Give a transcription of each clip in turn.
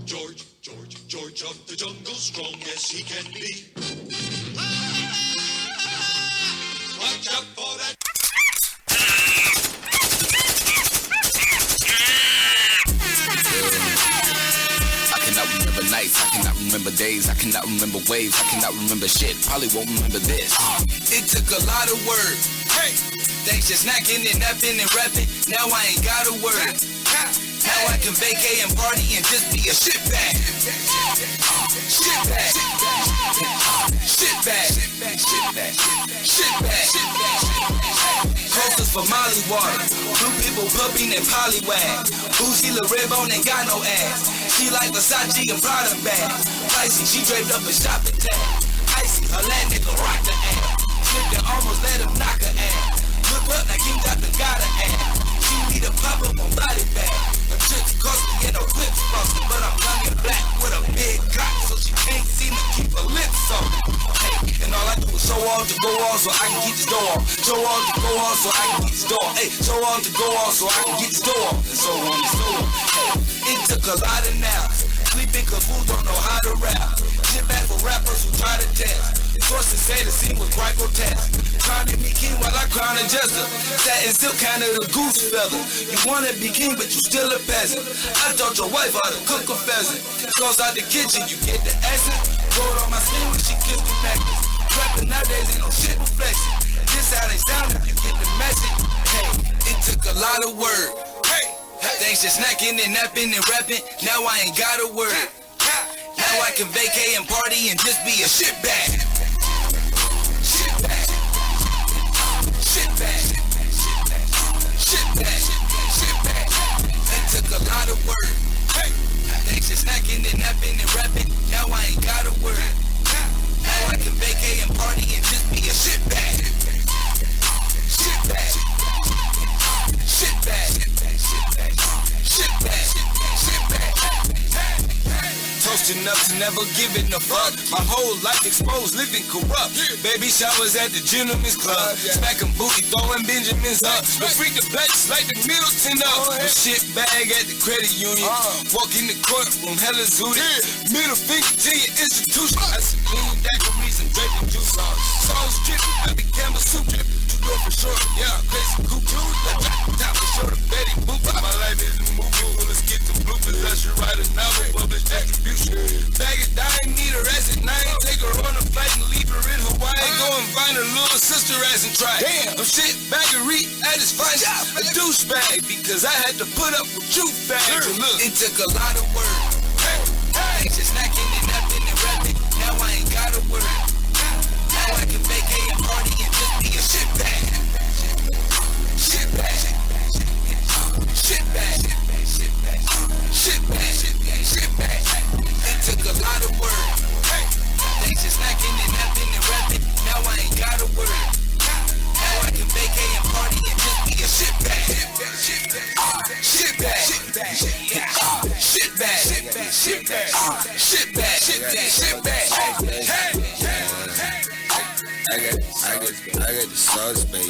George of the jungle, strong as he can be. Watch out for that. I cannot remember nights, I cannot remember days, I cannot remember waves, I cannot remember shit, probably won't remember this. It took a lot of work. Hey, thanks to snacking and napping and rapping, now I ain't got a word. Now I can vacay and party and just be a shit bag. Shit bag. Shit bag. Shit bag. Coasters for Molly water. Blue people pupping and polywag. Bougie La Redbone ain't got no ass. She like Versace and Prada bags. Pricey, she draped up a shopping tag. Icy, her land nigga rock the ass. Slipped and almost let him knock her ass. Look up, now King Doctor got her ass. She need a pop up on body bag. Her chips costly and her whips frosty, but I'm young and black with a big cock, so she can't seem to keep her lips on. Hey, and all I do is show off to go on so I can get this door off. Show off to go on so I can get this door. Hey, show off to go on so I can get this door off. And so on and so on. Hey, it took a lot of naps. Sleeping caboose don't know how to rap. Shit back for rappers who try to test. Sources say the scene was quite grotesque. Trying to be king while I crown a jester. Satin silk kind of the goose feather. You wanna be king but you still a peasant. I taught your wife how to cook a pheasant. Goes out the kitchen, you get the essence. Gold on my skin when she kissed the necklace. Rapping nowadays ain't no shit reflection. This how they sound if you get the message. Hey, it took a lot of work. Hey, thanks to snacking and napping and rapping, now I ain't got a word. Now I can vacay and party and just be a shit bag. Shit bag. Shit bag. Shit bag. Shit bag. That took a lot of work. Hey, thanks to snacking and napping and rapping, now I ain't got a word. Now I can vacay and party and just be a shit bag. Shit bag. Shit bag. Shit bag. Shit bag. Toasting up to never giving a fuck. My whole life exposed, living corrupt. Baby showers at the gentleman's club. Smacking booty, throwing Benjamins up. The freak the blacks like the Middleton up. The shit bag at the credit union. Walk in the courtroom, hella zooted. Middle finger to your institution. I see lean daiquiris and draping juice on. Soul stripping, I be Campbell soup dripping. You go for sure, yeah, crazy cool. Time to show the Betty Boop. My life is a movie, well, let's get the bloopers. I should write a novel, publish attribution. Bag it down, need her ass at 9. Take her on a flight and leave her in Hawaii. Go and find her little sister ass and try. Damn, I'm shit baggery at its finest. A douchebag because I had to put up with you fags. Look, it took a lot of work. Thanks to snacking and napping and rapping, now I ain't got a word. Now I can vacay and party and just be a shit bag. Shit bag. Shit bag. Shit bag. Shit bag. Shit bag. It took a lot of work. Thanks to snacking and napping and rapping, now I ain't got a word. Now I can vacay and party and just be a shit bag. Shit bag. Shit bag. Shit bag. Shit bag. Shit bag. I got the sauce, baby.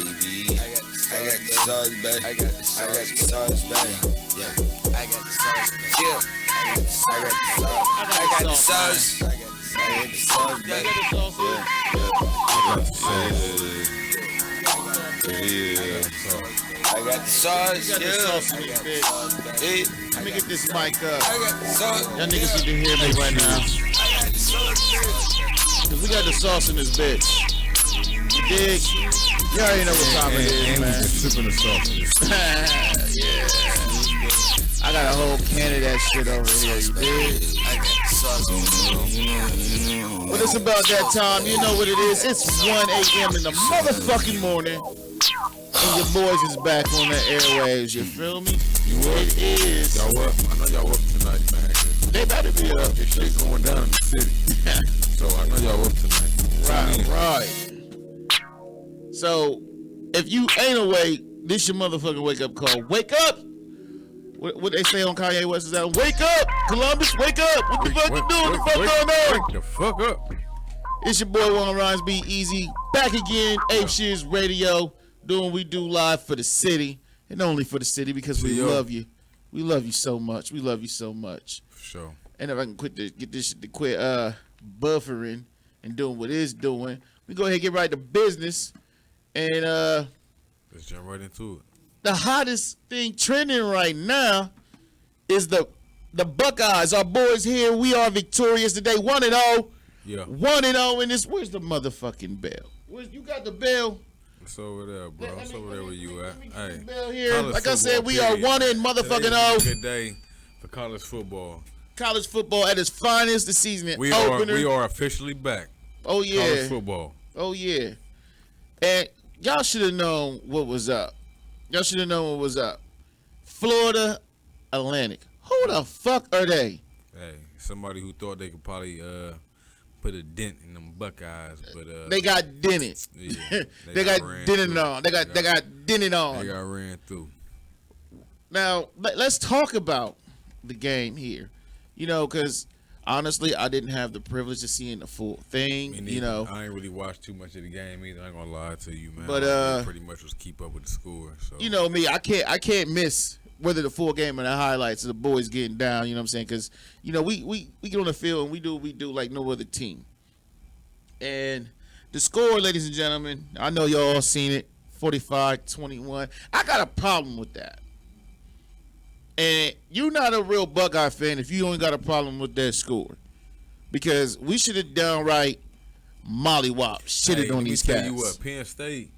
I got the sauce, baby. I got the sauce, baby. Yeah. I got the sauce, baby. Yeah. I got the sauce. I got the sauce, baby. I got the sauce. You got the sauce in this bitch. Hey, let me get this mic up. I got the sauce. Y'all niggas need to hear me right now. Cause we got the sauce in this bitch. You dig? You already know what time it is, man. Sipping the sauce. Yeah. I got a whole can of that shit over here, you dig? I got the sauce. But it's about that time, you know what it is. It's 1 a.m. in the motherfucking morning. And your boys is back on the airwaves, you feel me? It is. Y'all up? I know y'all up tonight, man. They better be up. This shit going down in the city. So I know y'all up tonight. Right. So, if you ain't awake, this your motherfucking wake-up call. Wake up! What they say on Kanye West's album? Wake up! Columbus, wake up! What the fuck you doing? What the fuck going on? Wake the fuck up. It's your boy, Juan Rhymes, Be Easy. Back again, Ape Shizz Radio. Doing what we do live for the city. And only for the city because we love you. We love you so much. We love you so much. For sure. and if I can get this shit to quit buffering and doing what it's doing, we go ahead and get right to business. And let's jump right into it. the hottest thing trending right now is the Buckeyes. Our boys here, we are victorious today, 1-0. Yeah. 1-0 in this. Where's the motherfucking bell? You got the bell? It's over there, bro. It's over there where you at. Hey, Bell here. college Like I said, football, we are period. 1 motherfucking Today is a 0. good day for college football. College football at its finest. The season We opener. are officially back. Oh yeah. College football. Oh yeah. And y'all should have known what was up. Florida Atlantic. Who the fuck are they? Hey, somebody who thought they could probably put a dent in them Buckeyes, but They got dented. yeah, They got ran dented through. on. They got dented on. They got ran through. Now, let's talk about the game here. Because honestly, I didn't have the privilege of seeing the full thing. Me neither. I ain't really watched too much of the game either. I ain't gonna lie to you, man. But, I pretty much was keep up with the score. So You know me, I can't miss whether the full game or the highlights of the boys getting down. You know what I'm saying? Because we get on the field and we do what we do like no other team. And the score, ladies and gentlemen, I know y'all all seen it, 45-21. I got a problem with that. And you're not a real Buckeye fan if you only got a problem with that score. Because we should have downright mollywop shitted on these Let me cats. tell you what,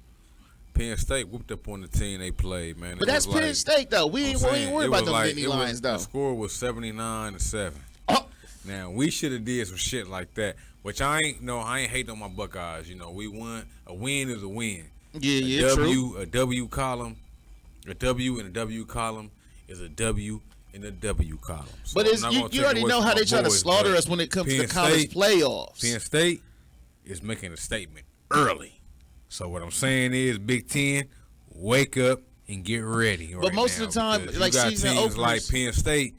Penn State whooped up on the team they played, man. But that's Penn State, though. We ain't worried about them Nittany Lions, though. The score was 79-7. Oh. Now, we should have did some shit like that, which I ain't hating on my Buckeyes. We won. A win is a win. Yeah, true. A W column, a W in a W column is a W in the W column. So But you already know how they try to slaughter us when it comes to college playoffs. Penn State is making a statement early. So what I'm saying is, Big Ten, wake up and get ready. But most of the time, like you got season teams openers, like Penn State,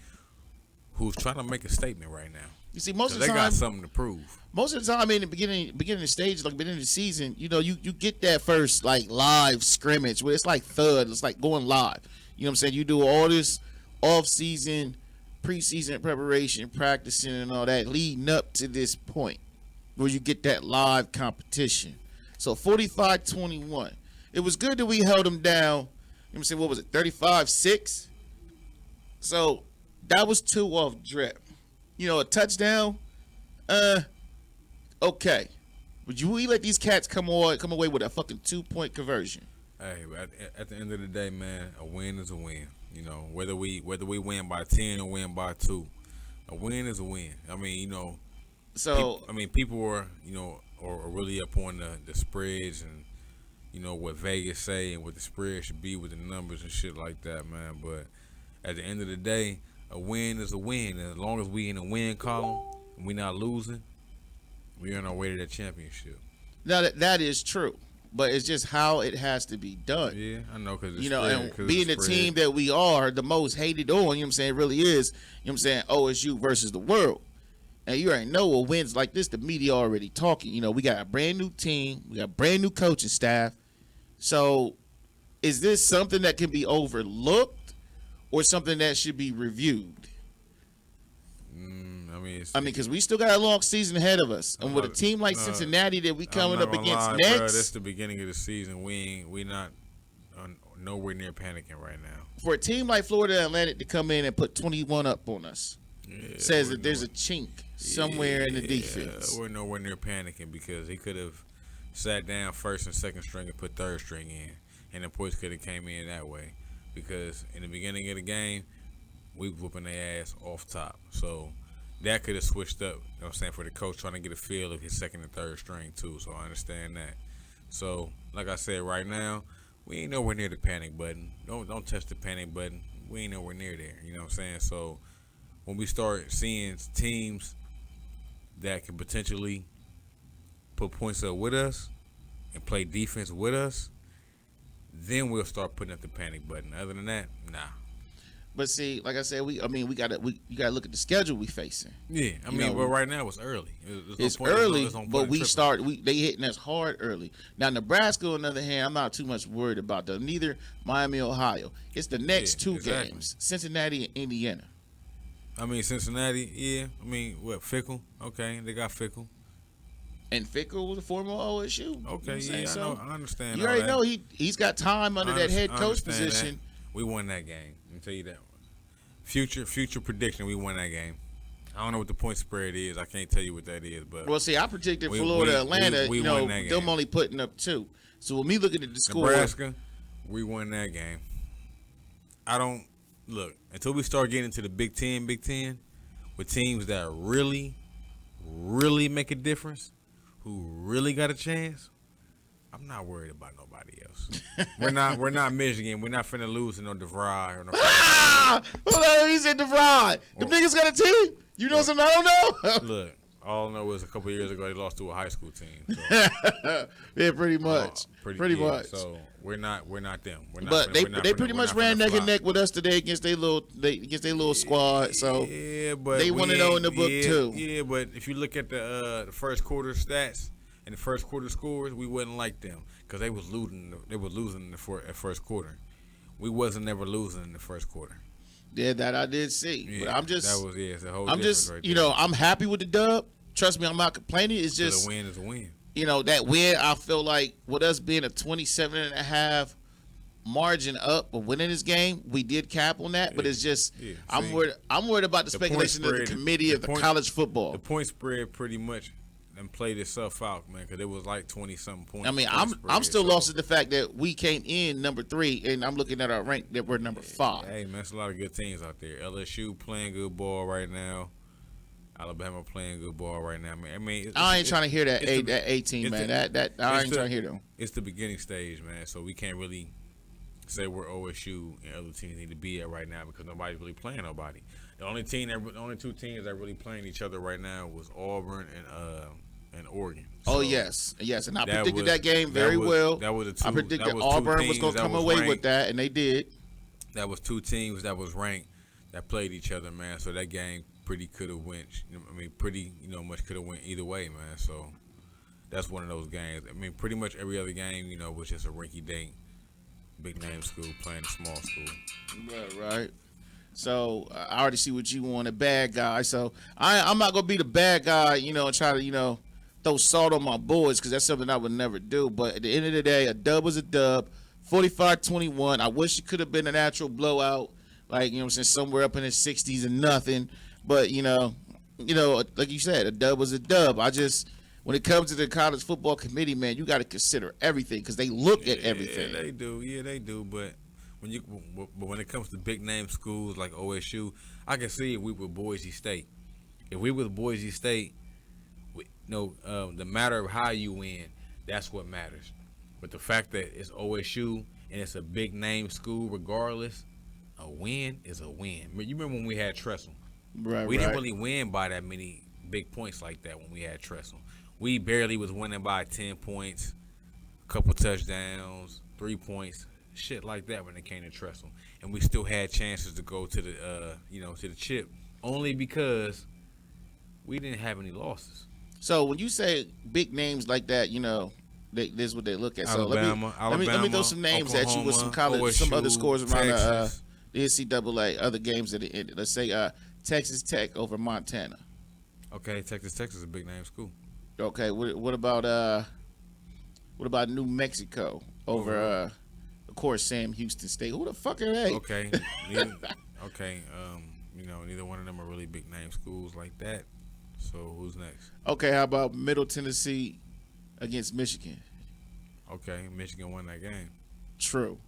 who's trying to make a statement right now. You see, most of the they time, got something to prove. Most of the time, in the beginning of the stage, like beginning of the season, you get that first like live scrimmage where it's like thud. It's like going live. You know what I'm saying? You do all this off-season, preseason preparation, practicing and all that leading up to this point where you get that live competition. So 45-21. It was good that we held them down. You know what I'm saying? What was it? 35-6. So that was 2 off drip. A touchdown. Okay. Would you let these cats come away with a fucking 2-point conversion? Hey, at the end of the day, man, a win is a win. Whether we win by 10 or win by 2, a win is a win. I mean, So people are really up on the spreads and what Vegas say and what the spread should be with the numbers and shit like that, man. But at the end of the day, a win is a win. And as long as we in a win column and we not losing, we on our way to that championship. now that is true, but it's just how it has to be done. Yeah, I know, because And being the team that we are, the most hated on, you know what I'm saying, it really is, you know what I'm saying, OSU versus the world. And you already know with wins like this, the media already talking. We got a brand new team, we got a brand new coaching staff. So is this something that can be overlooked or something that should be reviewed? Because we still got a long season ahead of us, and with a team like Cincinnati that we coming up against next, bro, this the beginning of the season. We not nowhere near panicking right now. For a team like Florida Atlantic to come in and put 21 up on us, says that there's a chink somewhere in the defense. We're nowhere near panicking because he could have sat down first and second string and put third string in, and the points could have came in that way. Because in the beginning of the game, we whooping their ass off top, so that could have switched up, you know what I'm saying, for the coach trying to get a feel of his second and third string too. So I understand that. So like I said, right now, we ain't nowhere near the panic button. Don't touch the panic button. We ain't nowhere near there. You know what I'm saying? So when we start seeing teams that can potentially put points up with us and play defense with us, then we'll start putting up the panic button. Other than that, nah. But see, like I said, you gotta look at the schedule we facing. Yeah, but right now it's early. It's early, but they hitting us hard early. Now Nebraska, on the other hand, I'm not too much worried about them. Neither Miami, Ohio. It's the next two games, Cincinnati and Indiana. I mean, Cincinnati, yeah. I mean, what, Fickle? Okay, they got Fickle. And Fickle was a former OSU. Okay, You know yeah, I so know. I understand. you all already that. know he's got time under that head I coach understand position. that. We won that game. Let me tell you that. Future prediction, we won that game. I don't know what the point spread is. I can't tell you what that is, but Well, see, I predicted Florida, Atlanta. we you know, won that them game. only putting up 2. So when me looking at the score, Nebraska, we won that game. I don't look until we start getting into the Big Ten, with teams that really make a difference, who really got a chance. I'm not worried about nobody else. We're not Michigan. We're not finna lose to no DeVry or no. Hold on, he said DeVry. The niggas got a team. You know something I don't know? Look, all I know is a couple of years ago they lost to a high school team. So, Yeah, pretty much. Pretty yeah, much. So we're not them. But they pretty much ran neck and neck with us today against their little squad. So yeah, but they 1-0 in the book too. Yeah, but if you look at the first quarter stats and the first quarter scores, we wasn't like them because they was losing. They were losing in the first quarter. We wasn't never losing in the first quarter. Yeah, that I did see. Yeah, But I'm just, that was it's a whole I'm difference just, right you there. know, I'm happy with the dub. Trust me, I'm not complaining. It's So just, the win is a win. you know, that win. I feel like with us being a 27.5 margin up of winning this game, we did cap on that. But it's just, Yeah, I'm see, worried about the the point speculation of the spread- committee the of the point- college football. The point spread pretty much and played itself out, man, because it was like 20-something points. I mean, point I'm spread, still so- lost at the fact that we came in number 3, and I'm looking at our rank that we're number 5. Hey, man, there's a lot of good teams out there. LSU playing good ball right now. Alabama playing good ball right now. I mean, I ain't trying to hear that it's the- 18, it's man. the- That I it's ain't the- trying to hear them. It's the beginning stage, man. So we can't really say where OSU and other teams need to be at right now because nobody's really playing nobody. The only two teams that really playing each other right now was Auburn and Oregon. Oh So yes, and I that predicted was- that game that very was- well. that was the two- I predicted that was two Auburn was teams going to that come was away with ranked. that, and they did. That was two teams that was ranked that played each other, man. So that game pretty could have went. I mean, pretty much could have went either way, man. So that's one of those games. I mean, pretty much every other game, was just a rinky-dink, big-name school playing a small school. Right. So I already see what you want, a bad guy. So I'm not gonna be the bad guy, and try to throw salt on my boys because that's something I would never do. But at the end of the day, a dub was a dub. 45-21. I wish it could have been an actual blowout, like somewhere up in the 60s and nothing. But like you said, a dub was a dub. When it comes to the college football committee, man, you got to consider everything because they look at everything. Yeah, they do. Yeah, they do. But when it comes to big name schools like OSU, I can see if we were Boise State. If we were Boise State, the matter of how you win, that's what matters. But the fact that it's OSU and it's a big name school, regardless, a win is a win. You remember when we had Tressel? Right, We didn't really win by that many big points like that when we had Tressel. We barely was winning by 10 points, a couple touchdowns, 3 points, shit like that when it came to Tressel. And we still had chances to go to the to the chip only because we didn't have any losses. So when you say big names like that, this is what they look at. So Alabama, let me throw some names at you with some college, some other OSU, scores around Texas. the NCAA, other games that it ended. Let's say Texas Tech over Montana. Okay, Texas is a big name school. Okay, what about New Mexico over of course Sam Houston State? Who the fuck are they? Okay, neither one of them are really big name schools like that. So who's next? Okay, how about Middle Tennessee against Michigan? Okay, Michigan won that game. True.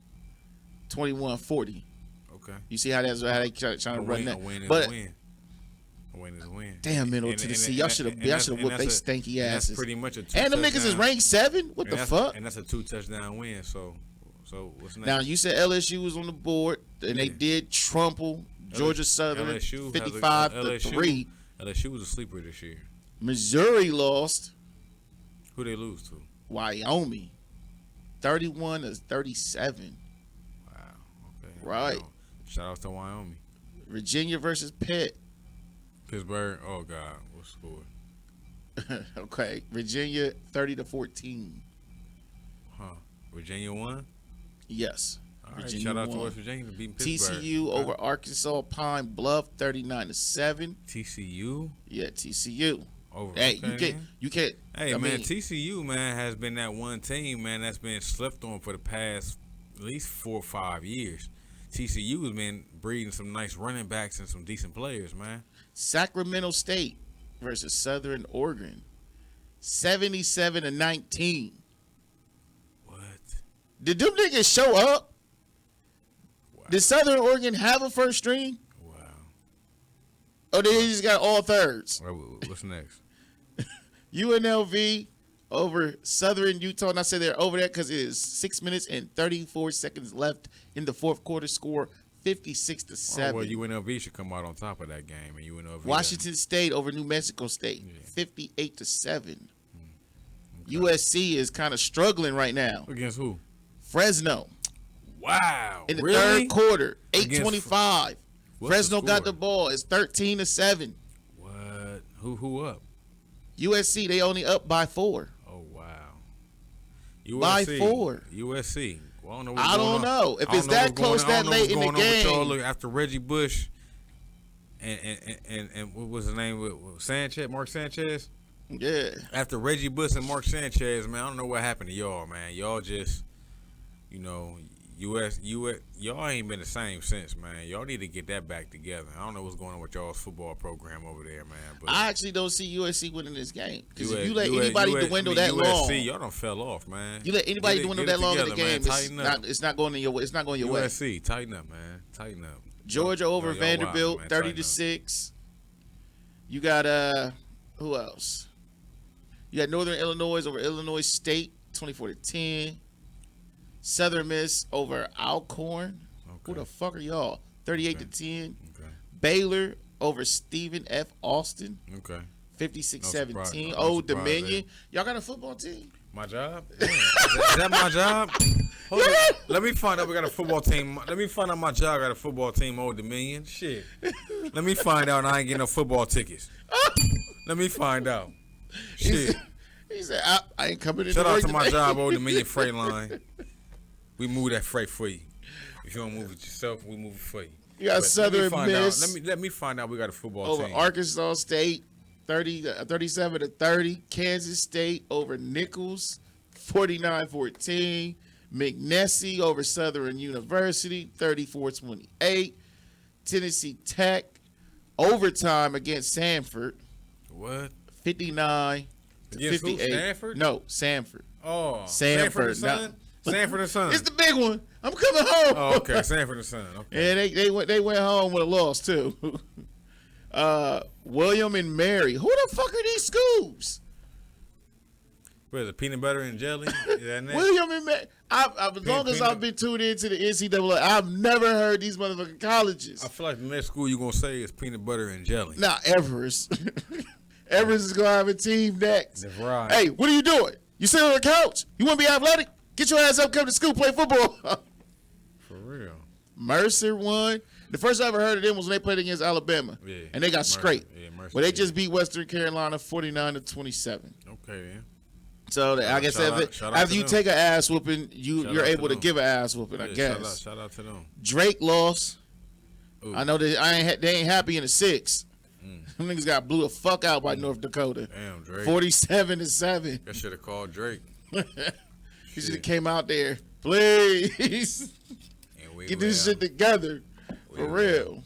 21-40. Okay. You see how they trying to run that? A win is But a win. A win is a win. damn, Middle Tennessee, y'all should have whooped they stanky asses. That's pretty much a two And them niggas is ranked 7. What the fuck? And that's a 2-touchdown win. So what's next? Now you said LSU was on the board, and they Yeah. did trample Georgia Southern LSU has a- 55-3. LSU was a sleeper this year. Missouri lost. Who they lose to? Wyoming, 31-37. Wow. Okay. Right. Shout out to Wyoming. Virginia versus Pitt. Pittsburgh. Oh God, what score? Okay, Virginia 30-14. Huh? Virginia won. Yes. All right, Virginia shout out won. to West Virginia for beating Pittsburgh. TCU over Arkansas Pine Bluff 39-7. TCU Yeah, TCU. over. Hey, Okay, you can't. Hey, I man, mean, TCU, man, has been that one team, man, that's been slept on for the past at least 4 or 5 years. TCU has been breeding some nice running backs and some decent players, man. Sacramento State versus Southern Oregon, 77-19. What? Did them niggas show up? Wow. Did Southern Oregon have a first string? Wow. Or they just got all thirds? All right, what's next? UNLV over Southern Utah. And I say they're over that because it is 6 minutes and 34 seconds left in the fourth quarter. Score 56-7. Oh, well, UNLV should come out on top of that game. And UNLV Washington State over New Mexico State, Yeah. 58-7. USC is kind of struggling right now. Against who? Fresno Wow. in the Really? third quarter, Against 8:25. What's the Fresno got score? the ball. It's 13-7. What? Who up? USC they only up by 4. Oh, wow. By USC. 4. USC. Well, I don't know. I don't know. If it's that close that late in the game. After Reggie Bush and what was his name? With Sanchez, Mark Sanchez. Yeah. After Reggie Bush and Mark Sanchez, man, I don't know what happened to y'all, man. Y'all just, y'all ain't been the same since, man. Y'all need to get that back together. I don't know what's going on with y'all's football program over there, man. But I actually don't see USC winning this game. Because if you let anybody dwindle that long, USC, y'all done fell off, man. you let anybody dwindle that long in the game, man. it's not going your way. It's not going your way. USC, tighten up, man. Tighten up. Georgia over Y'all Vanderbilt, wild, man. Tighten 30-6. You got who else? You got Northern Illinois over Illinois State, 24-10. Southern Miss over Alcorn. Who Okay. the fuck are y'all? 38-10. Okay. Baylor over Stephen F. Austin, Okay. 56-17. No Old surprise Dominion. Y'all got a football team? My job? Damn. Is that my job? Hold on. Let me find out we got a football team. Let me find out my job got a football team, Old Dominion. Shit. Let me find out and I ain't getting no football tickets. Let me find out. Shit. He said, I ain't coming in. Shout to out work to my today. job, Old Dominion Freight Line. We move that freight for you. If you don't move it yourself, we move it for you. You got But Southern let me Miss find out. Let me find out we got a football over team. Arkansas State, 37-30. Kansas State over Nichols, 49-14. McNessie over Southern University, 34-28. Tennessee Tech overtime against Samford, What? 59 to Against who? 58. Stanford? No, Samford. Oh, Sanford, and Son? Sanford and Son. It's the big one. I'm coming home. Oh, okay. Sanford and Son. Okay. And they went home with a loss too. William and Mary. Who the fuck are these schools? What is it? Peanut butter and jelly? Is that next? William and Mary. As long as I've been tuned into the NCAA, I've never heard these motherfucking colleges. I feel like the next school you're going to say is peanut butter and jelly. Not Everest. Everest is gonna have a team next. That's right. Hey, what are you doing? You sitting on the couch? You want to be athletic? Get your ass up, come to school, play football. For real. Mercer won. The first I ever heard of them was when they played against Alabama. Yeah. And they got Mercer. scraped. Yeah, Mercer. Well, they yeah. just beat Western Carolina 49-27. Okay, then. So, like I said, shout out after to you them. take an ass whooping, Shout you're out able to to them. give an ass whooping, I Yeah, guess. Shout out to them. Drake lost. Ooh. I know that they ain't happy in the 6. Them niggas got blew the fuck out by North Dakota. Damn, Drake. 47-7. That should have called Drake. He should have came out there. Please And we get were this out. shit together. We For were real.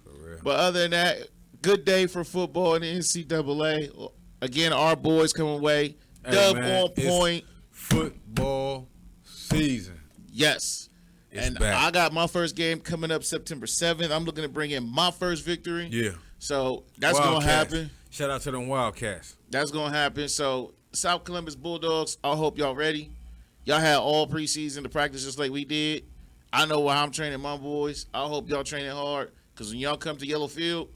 For real. But other than that, good day for football in the NCAA. Again, our boys come away. Hey, Dub man, on it's point. Football season. Yes. It's And back. I got my first game coming up September 7th. I'm looking to bring in my first victory. Yeah. So that's going to Wildcats. happen. Shout out to them Wildcats. That's going to happen. So South Columbus Bulldogs, I hope y'all ready. Y'all had all preseason to practice just like we did. I know how I'm training my boys. I hope y'all training hard because when y'all come to Yellow Field,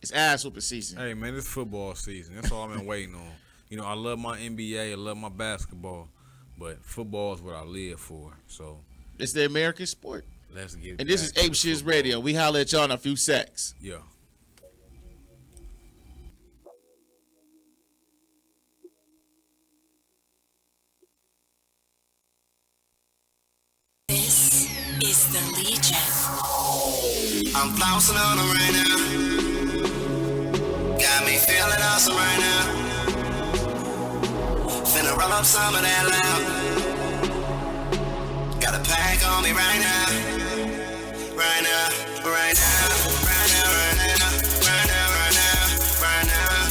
it's ass whooping season. Hey, man, it's football season. That's all I've been waiting on. You know, I love my NBA. I love my basketball. But football is what I live for. So It's the American sport. let's get And this is Ape Shizz Radio. We holler at y'all in a few secs. Yeah. the Legion. I'm bouncing on them right now. Got me feeling awesome right now. Finna roll up some of that loud. Got a pack on me right now. Right now, right now, right now, right now, right now, right now, right now.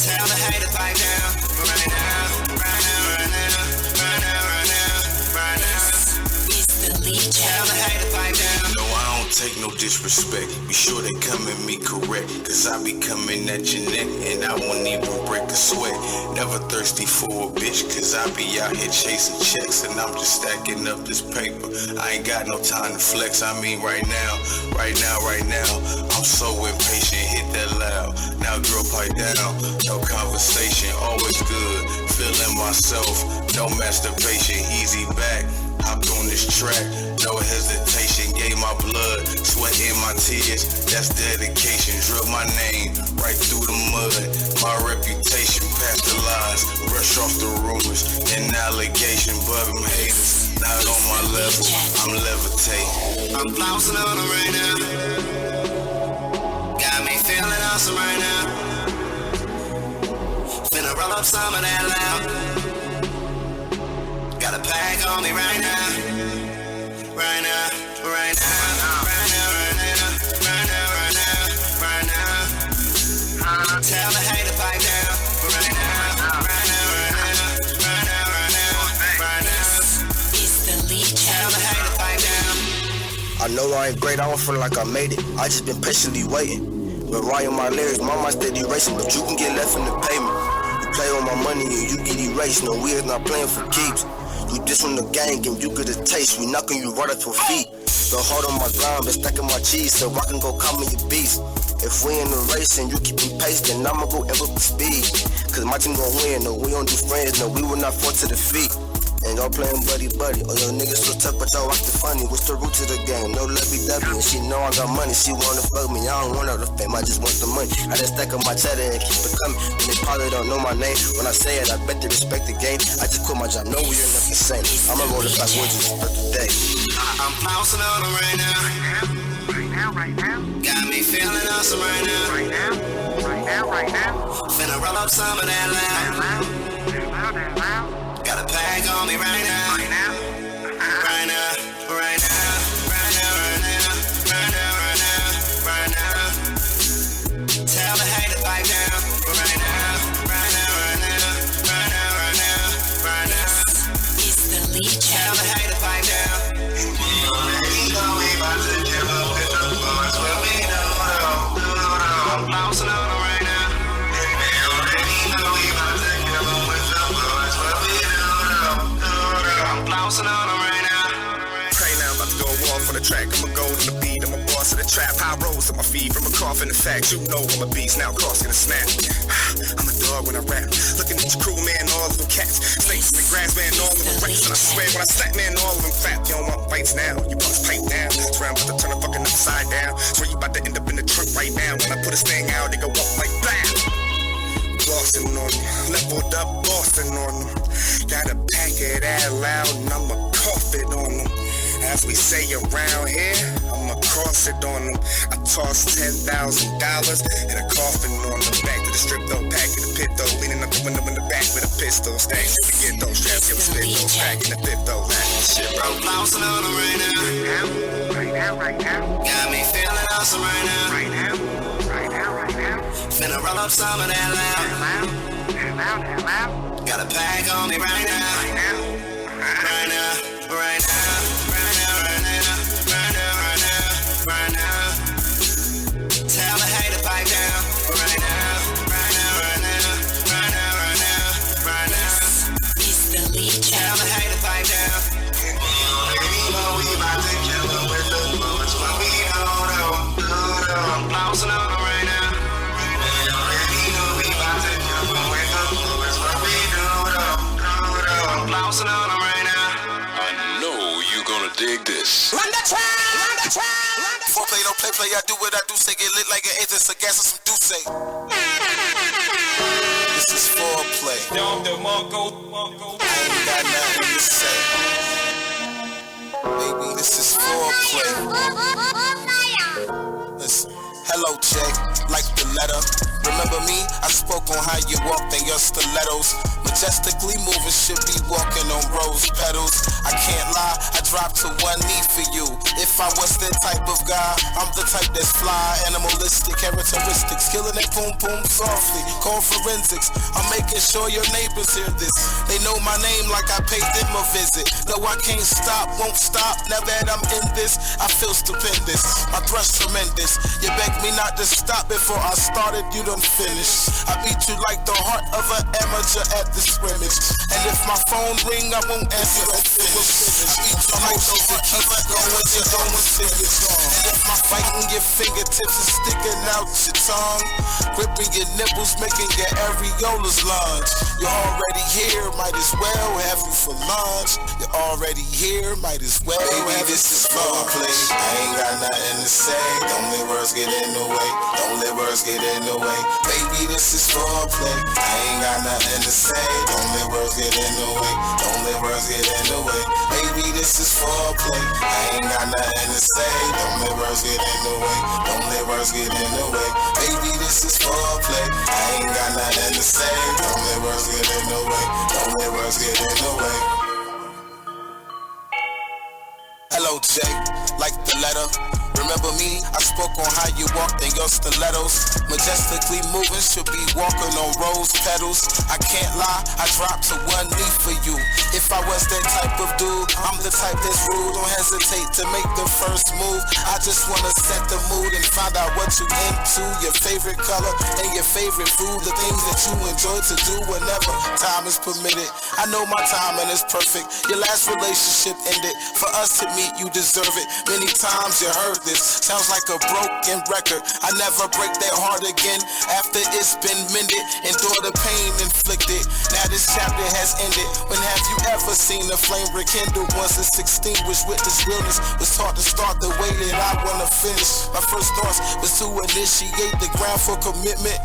Tell the hater pipe down. Right now, right now, right now, right now, right now, right now. It's the Legion. Tell the hater pipe down. No, I don't take no disrespect. Be sure they come at me correct, cause I be coming at your neck and I won't even break a sweat. Never thirsty for a bitch, cause I be out here chasing checks and I'm just stacking up this paper. I ain't got no time to flex, I mean right now, right now, right now. I'm so impatient, hit that loud. Now girl pipe down, no conversation, always good. Feeling myself, no masturbation, easy back. Hopped on this track, no hesitation. Gave my blood, sweat in my tears. That's dedication. Drilled my name right through the mud. My reputation past the lies. Brush off the rumors and allegation. But them haters not on my level. I'm levitating. I'm bouncing on them right now. Got me feeling awesome right now. Finna roll up some of that loud. Got a pack on me right now. Right now, right now, right now, right now, right now, right now, right now. Tell the hater pipe down. Right now, right now, right now, right now, right now, right now. It's the Legion. Tell the hater pipe down. I know I ain't great, I don't feel like I made it. I just been patiently waiting. Been writing my lyrics, my mind steady racing, but you can get left in the pavement. You play on my money and you get erased. No, we is not playing for keeps. You diss on the gang and you get a taste. We knocking you right at your feet. Go hard on my grind, been stacking my cheese so I can go come in your beast. If we in the race and you keep me pace, then I'ma go ever with speed. Cause my team gon' win, no, we don't do friends, no, we will not fall to defeat. Ain't gon' playing buddy. Oh, your niggas so tough, but y'all acting funny. What's the root to the game? No lovey-dovey, and she know I got money. She wanna fuck me, I don't want all the fame, I just want the money. I just stack up my cheddar and keep it coming. And they probably don't know my name. When I say it, I bet they respect the game. I just quit my job, no, we are not the same. I'ma roll it back, we'll just respect the day. I'm bouncing on them right now. Right now. Got me feeling awesome right now. Right now. Finna roll up some of that loud. Got a pack on me right now. Right now, right now, right now, right now, right now, right now, right now. Tell the hater pipe down. Right now, right now, right now, right now, right now, right now. It's the Legion. Tell the hater pipe down. I'm bouncing on them right now. I'm bouncing on them right now. Pray now, I'm about to go off on the track. I'm a gold on the beat, I'm a boss of the trap. High rolls on my feet from a cough and the fact. You know I'm a beast, now crossing the snap. I'm a dog when I rap. Looking at your crew, man, all of them cats. Snakes in the grass, man, all of them rats. And I swear when I slap, man, all of them fat. You don't want bites now, you bust pipe down. Swear I'm about to turn the fucking upside down. Swear you about to end up in the trunk right now. When I put this thing out, they go up like blam. Boston on them, leveled up Boston on them. Gotta pack it out loud and I'ma cough it on them. As we say around here, I'ma cross it on them. I toss $10,000 and a coffin on them. Back to the strip though, pack in the pit though. Leaning up the window in the back with a pistol. Stacks to get those straps, give a spit those. Back in the fifth though, that shit bro. I'm bouncing on them right now. Right now. Got me feeling awesome right now. Right now. Finna roll up some of that loud. Got a pack on me right now. Right now, right now, right now, right now, right now, right now, right now. Tell the hater pipe down. Right now, right now, right now, right now, right now, right now. It's the Legion. Tell the hater pipe down. I'm bouncing on them right now. I'm bouncing on them right now. I know you gonna dig this. Run the track, run the track. Foreplay, don't play, I do what I do, say get lit like an eighth, it's a gas or some Douce. This is foreplay. I ain't got nothing to say. Baby, this is foreplay. Listen, hello Jay, like the letter. Remember me? I spoke on how you walked in your stilettos. Majestically moving, should be walking on rose petals. I can't lie, I dropped to one knee for you. If I was that type of guy, I'm the type that's fly, animalistic characteristics, killing it boom boom softly. Call forensics. I'm making sure your neighbors hear this. They know my name like I paid them a visit. No, I can't stop, won't stop. Now that I'm in this, I feel stupendous. My thrust tremendous. You begged me not to stop before I started. You done finished. I beat you like the heart of an amateur at the scrimmage. And if my phone ring, I won't answer until we're finished. Beat you like those that keep going, you going till you're gone. And if my fighting your fingertips is sticking out your tongue, gripping your nipples, making your areolas lunge. You're already here, might as well have you for lunch. You're already here, might as well. Baby, this is foreplay. I ain't got nothing to say. Don't let words get in the way. Don't let words get in the way. Baby, this is foreplay. I ain't got nothing to say. Don't let words get in the way. Don't let words get in the way. Baby, this is foreplay. I ain't got nothing to say. Don't let words get in the way. Don't let words get in the way. Baby, this is foreplay. I ain't got nothing to say. Don't let words get in the way. Don't let words get in the way. Hello, Jay, like the letter. Remember me? I spoke on how you walked in your stilettos. Majestically moving, should be walking on rose petals. I can't lie, I dropped to one knee for you. If I was that type of dude, I'm the type that's rude. Don't hesitate to make the first move. I just wanna set the mood and find out what you into. Your favorite color and your favorite food. The things that you enjoy to do whenever time is permitted. I know my timing is perfect. Your last relationship ended. For us to meet, you deserve it. Many times you heard this. Sounds like a broken record. I never break that heart again after it's been mended. Endure the pain inflicted. Now this chapter has ended. When have you ever seen a flame rekindle once it's extinguished? With this realness was taught to start the way that I wanna finish. My first thoughts was to initiate the ground for commitment.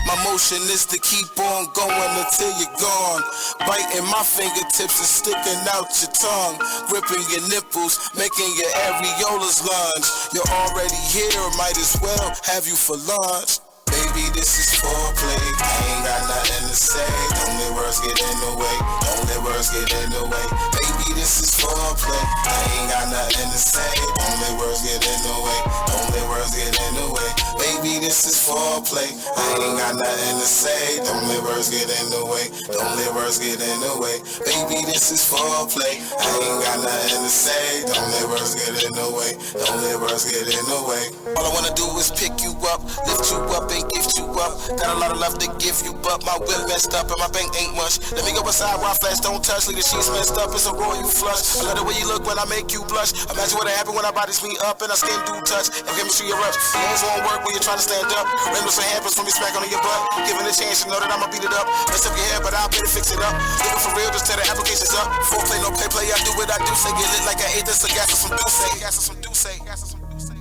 My motion is to keep on going until you're gone. Biting my fingertips and sticking out your tongue. Gripping your nipples, making your areolas lunge. You're already here, might as well have you for lunch. Baby, this is foreplay. I ain't got nothing to say. Don't let words get in the way. Don't let words get in the way. Baby, this is foreplay. I ain't got nothing to say. Don't let words get in the way. Don't let words get in the way. Baby, this is foreplay. I ain't got nothing to say. Don't let words get in the way. Don't let words get in the way. Baby, this is foreplay. I ain't got nothing to say. Don't let words get in the way. Don't let words get in the way. All I wanna do is pick you up, lift you up, and gift you up. Got a lot of love to give you, but my will messed up and my bank ain't much. Let me go inside while I flash, don't touch. Leave the sheets messed up, it's a royal flush. I love the way you look when I make you blush. Imagine what happen when our bodies meet up and our skin do touch. And chemistry erupts. Hands won't work when you're trying to stand up. Rainbows and hampers from me smack on your butt. Given a chance, you know that I'ma beat it up. Mess up your hair, but I'll better fix it up. Living for real, just tear the applications up. Foreplay, no play, I do what I do. Say get lit like I ate this, a gas or some do say. Gas or some do say. Gas or some do say.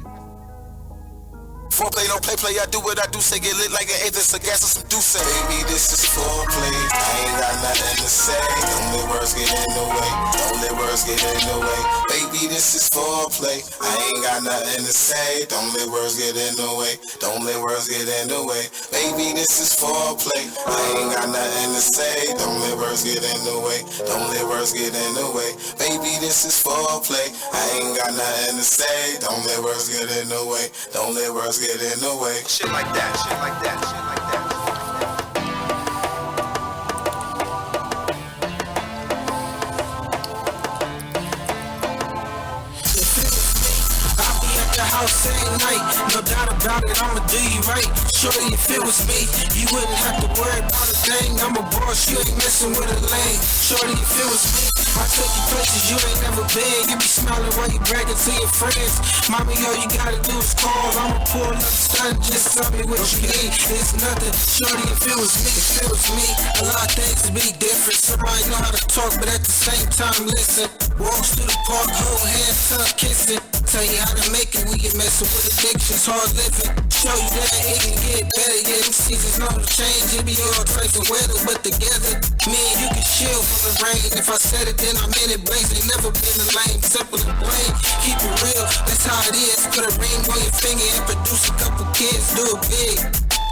Foreplay, no play, I do what I do. Say get lit like an eighth, it's a gas or some do say. Baby, this is foreplay. I ain't got nothing to say. Don't let words get in the way. Don't let words get in the way. Baby, this is foreplay. I ain't got nothing to say. Don't let words get in the way. Don't let words get in the way. Baby, this is foreplay. I ain't got nothing to say. Don't let words get in the way. Don't let words get in the way. Baby, this is foreplay. I ain't got nothing to say. Don't let words get in the way. Don't let words get in the way. Shit like that, shit like that, shit like that. I'll be at the house same night, no doubt about it, I'ma do you right. Shorty, if it was me, you wouldn't have to worry about a thing. I'm a boss, you ain't messing with a lane. Shorty, if it was me, I take you places you ain't never been. You be smiling while you bragging to your friends. Mommy, all you gotta do is call. I'ma pull up stunt, just tell me what you need. It's nothing, shorty, if it was me, a lot of things would be different. Somebody know how to talk, but at the same time, listen. Walks through the park, hold hands, tongue kissing. Tell you how to make it when you're messing with addictions, hard living. Show you that it can get better, yeah, seasons know the change. It be all types of weather, but together, me and you can chill from the rain. If I said it, then I meant it. Blaze ain't never been a lame, simple and plain. Keep it real, that's how it is. Put a ring on your finger and produce a couple kids. Do it big.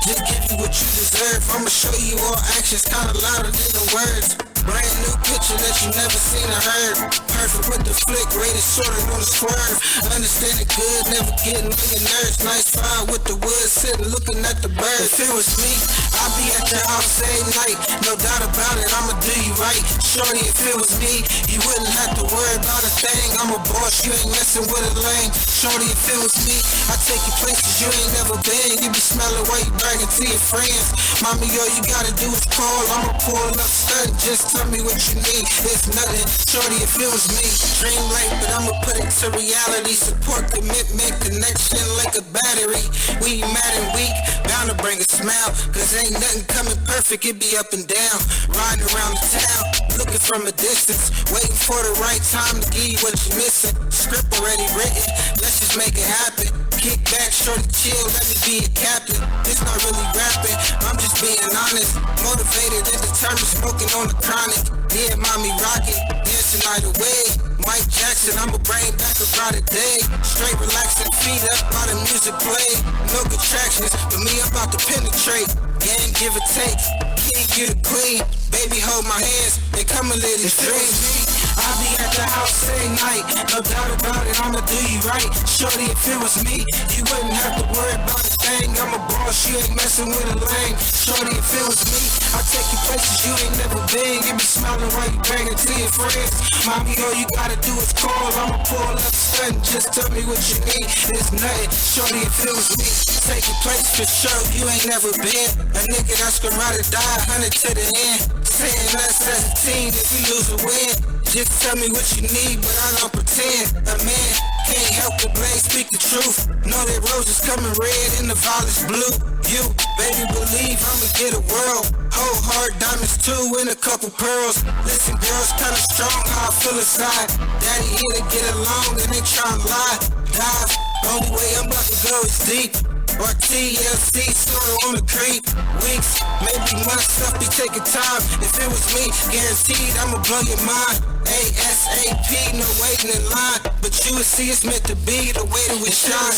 Just give you what you deserve. I'ma show you all actions, kinda louder than the words. Brand new picture that you never seen or heard. Perfect with the flick, rated shorter on the swerve. Understand it good, never getting on your nerves. Nice fire with the wood, sitting looking at the birds. If it was me, I'd be at your house every night. No doubt about it, I'ma do you right. Shorty, if it was me, you wouldn't have to worry about a thing. I'm a boss, you ain't messing with a lame. Shorty, if it was me, I'd take you places you ain't never been. You be smelling while you bragging to your friends. Mommy, all you gotta do is call, I'ma pull up stunt. Just tell me what you need, it's nothing. Shorty, if it was me, dream late, but I'ma put it to reality. Support, commitment, connection like a battery. We ain't mad and weak, bound to bring a smile. Cause ain't nothing coming perfect, it be up and down. Riding around the town, looking from a distance. Waiting for the right time to give you what you're missing. Script already written, let's just make it happen. Kick back, shorty, chill, let me be a captain. It's not really rapping, I'm just being honest. Motivated and determined, smoking on the chronic. Yeah, mommy rockin', dancing either way. Mike Jackson, I'ma bring back a brighter day. Straight relaxing, feet up while the music play. No contractions, but me I'm about to penetrate. Game give or take, king you the queen. Baby hold my hands, they come a little dream. I'll be at the house every night, no doubt about it, I'ma do you right. Shorty, if it was me, you wouldn't have to worry about a thing. I'm a boss, you ain't messing with a lame. Shorty, if it was me, I'll take you places you ain't never been. You be smiling while you banging to your friends. Mommy, all you gotta do is call, I'ma pull up stunt. Just tell me what you need, it's nothing. Shorty, if it was me, take your place for sure, you ain't never been. A nigga that's gonna ride or die, 100 to the end. Saying us as a team, if we lose or win. Just tell me what you need, but I don't pretend. A man can't help the blame, speak the truth. Know that roses coming red and the violet's blue. You, baby, believe I'ma get a world. Whole heart, diamonds too, and a couple pearls. Listen, girls, kinda strong, how I feel inside. Daddy here to get along, and they tryna lie. Dive, only way I'm about to go is deep. Or TLC, sorta on the creep. Weeks, maybe months, stuff be taking time. If it was me, guaranteed I'ma blow your mind. ASAP, no waiting in line. But you would see it's meant to be the way that we shine.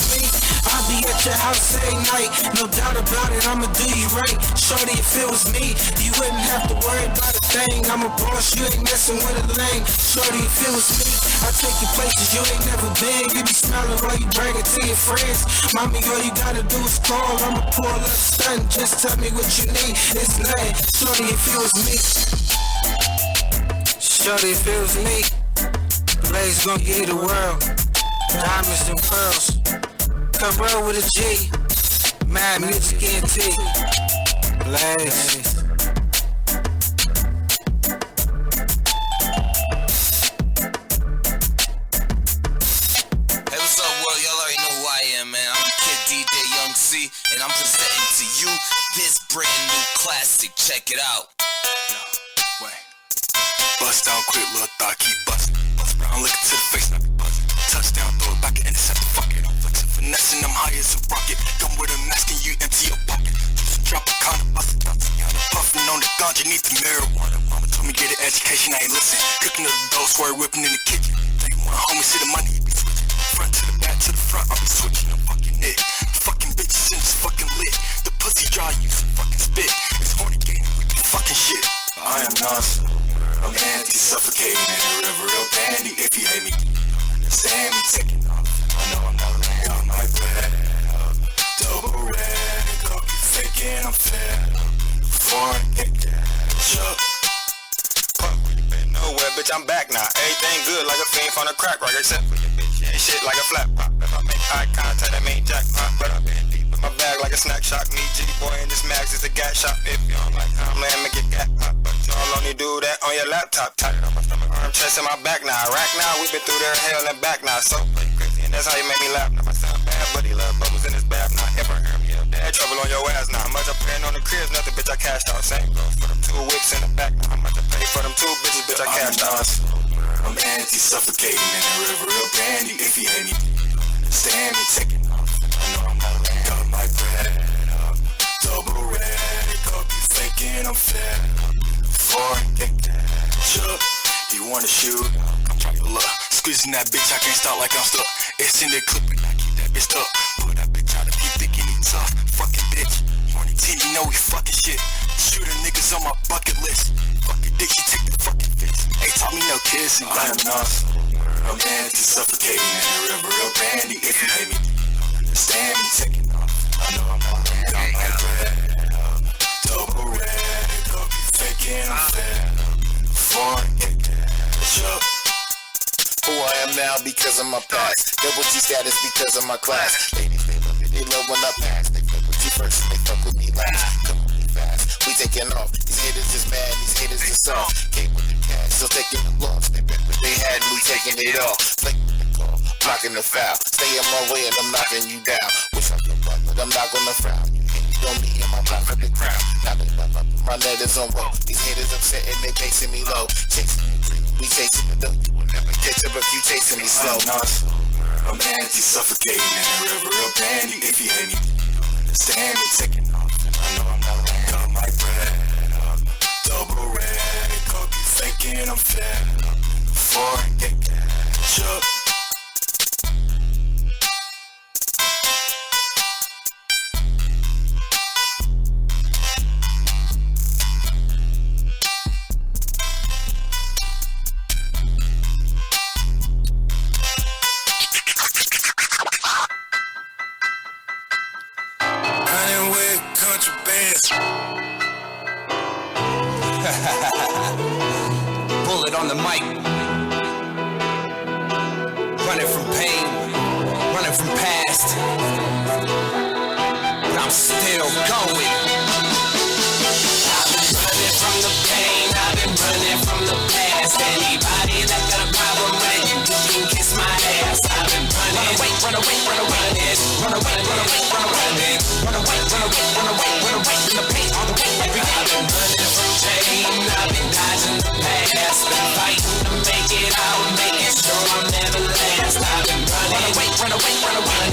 I'll be at your house every night, no doubt about it, I'ma do you right. Shorty, if it was me, you wouldn't have to worry about a thing. I'm a boss, you ain't messing with a lame. Shorty, if it was me, I'll take you places you ain't never been. You be smiling while you bragging to your friends. Mommy, all you gotta do is call, I'ma pull up stunt. Just tell me what you need, it's nothing. Shorty, if it was me. Shorty, if it was me, Blaze gon' give you the world. Diamonds and pearls. Come roll with a G. Mad Music NT. Blaze. Hey, what's up, world? Y'all already know who I am, man. I'm Kid DJ Young C, and I'm presenting to you this brand new classic. Check it out. Bust down quick, little thought, keep bustin'. Bust round, look to the face, not the buzz. Touchdown, throw it back and intercept the fuck it. I'm flexing, finessing, I'm high as a rocket. Come with a mask and you empty your pocket. Just drop a condom, bust it down, puffin' on the ganja, need the marijuana. Mama told me get an education, I ain't listen. Cooking up the dough, swear whipping in the kitchen. They want homie, see the money, you be switching. Front to the back, to the front, I'll be switching. I'm fucking it. Fucking bitches and it's fucking lit. The pussy dry, you some fucking spit. It's horny game with the fucking shit. I am not. I'm anti-suffocating and a real bandy. If you hate me, you don't understand me. Taking off, I know I'm not laying on my bed. Double red, don't be faking, I'm fed up. Before I get cash up. Fuck, you been nowhere, bitch, I'm back now. Everything good like a fiend from the crack rock. Except for your bitch, ain't shit like a flat pop. If I make eye contact, that mean jackpot. But I've been deep in my bag like a snack shock. Me, G-boy, and this max is a gat shop. If you don't like how I'm laying, make it gat pop. Y'all only do that on your laptop. Tight on my stomach, arm, chest, and my back now. Rack now, we been through there, hell and back now. So play crazy, and that's how you make me laugh. Now my sound bad, but he love bubbles in his bath. Now ever hear me up there. Trouble on your ass now. How much I paying on the cribs? Nothing, bitch, I cashed out. Same goes for them 2 whips in the back. Now how much I pay for them 2 bitches, bitch, I cashed out. I'm anti-suffocating and a real bandy. If you hate me, you don't understand me. Taking off, I know I'm not laying on my bread up. Double red. faking, I'm fed up. Foreign get that up. You wanna shoot? Look, squeezing that bitch, I can't stop like I'm stuck. It's in the clip and I keep that bitch up. Put that bitch out if you thinking he tough. Fucking bitch, morning 10, you know we fucking shit. Shooting niggas on my bucket list. Fucking dick, she take the fucking fist. Ain't taught me no kissing. I'm not a man to suffocating and a real brandy. If you hate me, you don't understand me taking off. I know I'm not red, I'm like red up. Double red up, you faking, I'm fed up. Foreign get that up. Who I am now because of my past. Double G status because of my class. Ladies, they love it, they love when I pass. They fuck with you first and they fuck with me last. Come on, fast, we taking off. These haters is mad, these haters is soft. Came with the cash, still taking the loss. They bet what they had, we taking it off. Play with the call, blocking the foul. Stay in my way and I'm knocking you down. Wish I could run, but I'm not gonna frown. You haters on me and my block for the crown. Now they love up, my net is on roll. These haters upset and they pacing me low. Chasing the dream, we chasing the dough. You will never catch up if you chasing me slow. I'm anti-suffocating and a real brandy. If you hate me, you don't understand me taking off. I know I'm not laying on my bread up. Double red, coke, you faking, I'm fed up. Foreign get that up. Bullet on the mic. Running from pain, running from past. But I'm still going. I've been running from the pain, I've been running from the past. Anybody that got a problem with it, you can kiss my ass. I've been running, run away, run away, run away, run away, run away, run away, run away, run away, run away from the pain all the way every day. I've been running from pain, I've been dodging the past, been fighting to make it out, making sure I'm never last. I've been running, run away, run away,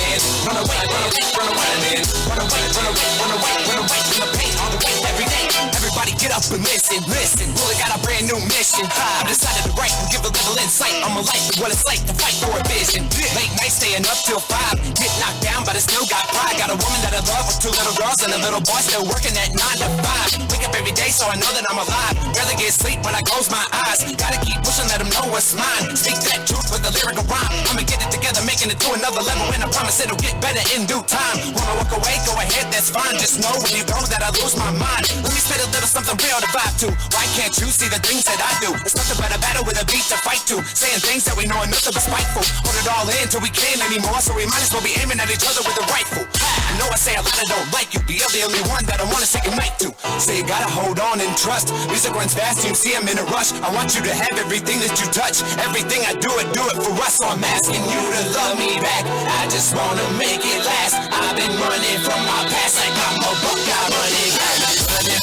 run away, run away, run away, run away, run away, run away, run away from the pain all the way every day. Everybody get up and listen, listen. Bullet got a brand new mission. I decided to write and give a little insight on my life and what it's like to fight for a vision. Late night staying up till 5, get knocked down but I still got pride. Got a woman that I love with 2 little girls and a little boy still working at 9 to 5. Wake up every day so I know that I'm alive. Barely get sleep when I close my eyes. Gotta keep pushing, let them know what's mine. Speak that truth with a lyrical rhyme. I'ma get it together, making it to another level, and I promise it'll get better in due time. Wanna walk away, go ahead, that's fine. Just know when you go that I lose my mind. Let me spit a little something real to vibe to. Why can't you see the things that I do? It's nothing but a battle with a beat to fight to. Saying things that we know are nothing but spiteful. Hold it all in till we can't anymore, so we might as well be aiming at each other with a rifle. I know I say a lot I don't like you, but you're the only one that I wanna say goodnight to. So you gotta hold on and trust. Music runs fast, you see I'm in a rush. I want you to have everything that you touch. Everything I do it for us. So I'm asking you to love me back. I just wanna make it last. I've been running from my past like I'm a buck. I'm running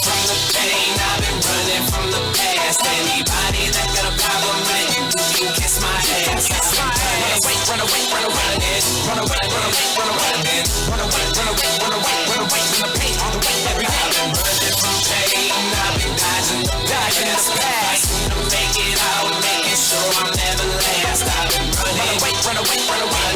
from the pain. I've been running from the past. Anybody that got a problem with it, you can kiss my ass. Run away, run away, run away, run away, run away, run away, run away, run away, run away, run away from the pain all the way every day. I've been running from pain. I've been dodging the past. To make it out, making sure I'm never last. I've been running, run away, run away,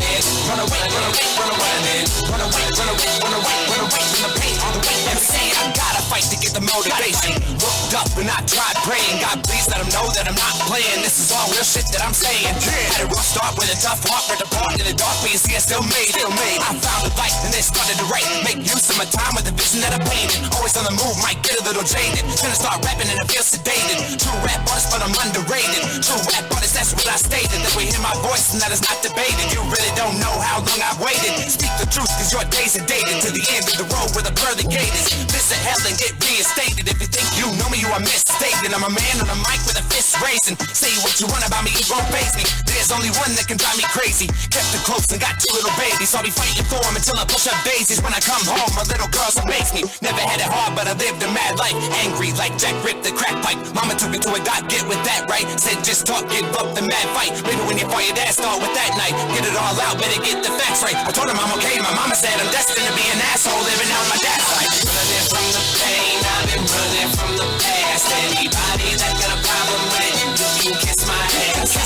run away, run away, run away, run away, run away, run away, run away from the pain all the way every day. I gotta fight to get the motivation. Looked up and I tried praying. God please let them know that I'm not playing. This is all real shit that I'm saying. Had a rough start with a tough heart, ripped apart in the dark, but you see I still made it. I found the light and then started to write. Make use of my time with the vision that I painted. Always on the move, might get a little jaded. Gonna start rapping and I feel sedated. True rap artist, but I'm underrated. True rap artist, that's what I stated. That we hear my voice and that is not debated. You really don't know how long I've waited. Speak the truth, cause your days are dated. To the end of the road where the pearly gate is. Visit hell and get reinstated. If you think you know me, you are misstated. I'm a man on a mic with a fist raising. Say what you want about me, it won't faze me. There's only one that can drive me crazy. Kept it close and got 2 little babies. I'll be fighting for them until I push up daisies. When I come home, my little girls amaze me. Never had it hard, but I lived a mad life. Angry like Jack ripped the crack pipe. Mama took it to a dot, get with that right. Said just talk, give up the mad fight. Maybe when you fire that, start with that night. Get it all out, better get the facts right. I told him I'm okay, my mama said I'm destined to be an asshole living out my dad's life. Running from the pain, I've been running from the past. Anybody that got a problem with you, you can kiss my ass.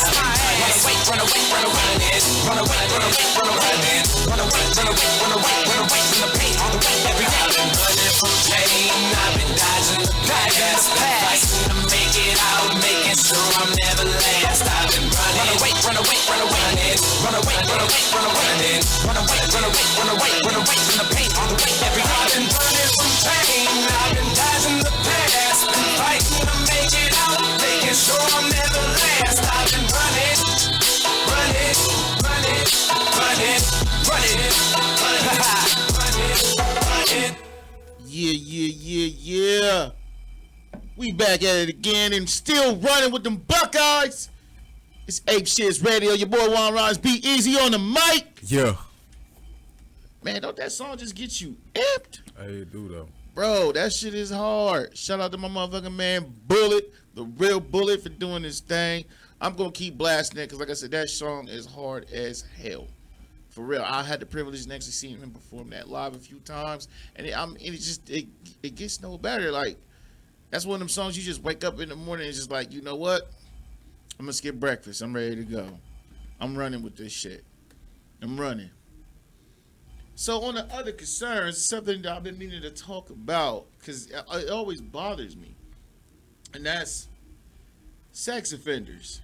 Run away, run away, run away, run away, run away, run away, run away, run away, run away, run away from the pain on the way every day. I've been running from pain, I've been dodging the past, fighting to make it out, making sure I'm never last. I've been running, run away, run away, run away, run away, run away, run away, run away, run away, run away, run away from the pain on the way every day. I've been running from pain, I've been dodging the past, fighting to make it out, making sure I'm never last. I've been running, running, running, running, running, running, running. Yeah. We back at it again and still running with them Buckeyes. It's Ape Shizz Radio. Your boy Juan Rhymes. Be easy on the mic. Yeah. Man, don't that song just get you amped? Hey, it do though. Bro, that shit is hard. Shout out to my motherfucking man Bullet, the real Bullet, for doing this thing. I'm going to keep blasting it because, like I said, that song is hard as hell. For real. I had the privilege of actually seeing him perform that live a few times. And it gets no better. Like, that's one of them songs you just wake up in the morning and just like, you know what? I'm going to skip breakfast. I'm ready to go. I'm running with this shit. I'm running. So on the other concerns, something that I've been meaning to talk about because it always bothers me. And that's sex offenders.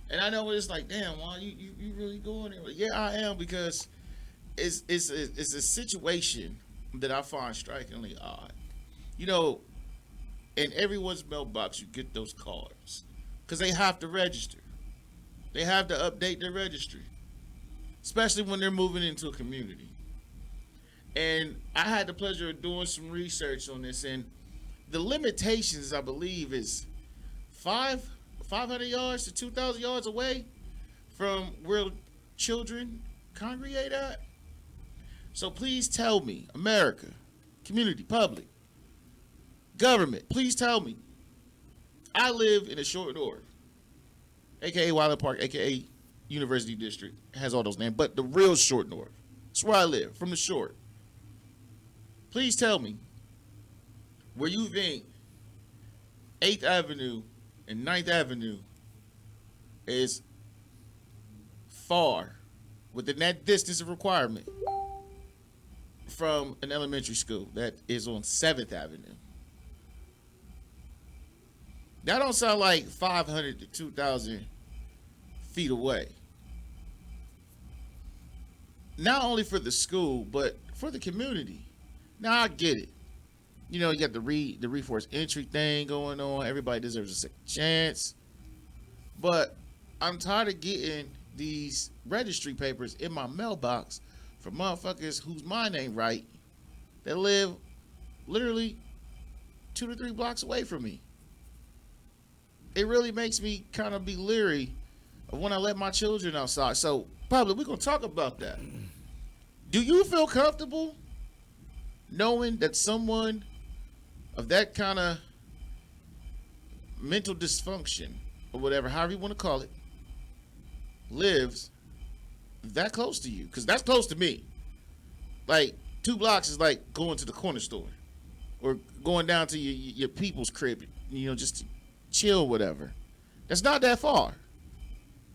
And I know it's like, damn, Juan, you really going there? Yeah, I am, because it's a situation that I find strikingly odd. You know, in everyone's mailbox, you get those cards because they have to register. They have to update their registry, especially when they're moving into a community. And I had the pleasure of doing some research on this, and the limitations, I believe, is 500 yards to 2,000 yards away from where children congregate at. So please tell me, America, community, public, government, please tell me. I live in a short north, aka Wilder Park, aka University District. It has all those names, but the real short north. That's where I live, from the short. Please tell me where you think 8th Avenue and 9th Avenue is far, within that distance of requirement, from an elementary school that is on 7th Avenue. That don't sound like 500 to 2,000 feet away. Not only for the school, but for the community. Now I get it. You know, you got the reforced entry thing going on. Everybody deserves a second chance. But I'm tired of getting these registry papers in my mailbox for motherfuckers whose mind ain't right, that live literally 2 to 3 blocks away from me. It really makes me kind of be leery of when I let my children outside. So, probably we're going to talk about that. Do you feel comfortable knowing that someone of that kind of mental dysfunction, or whatever, however you want to call it, lives that close to you? Because that's close to me. Like, 2 blocks is like going to the corner store or going down to your people's crib, you know, just to chill, whatever. That's not that far,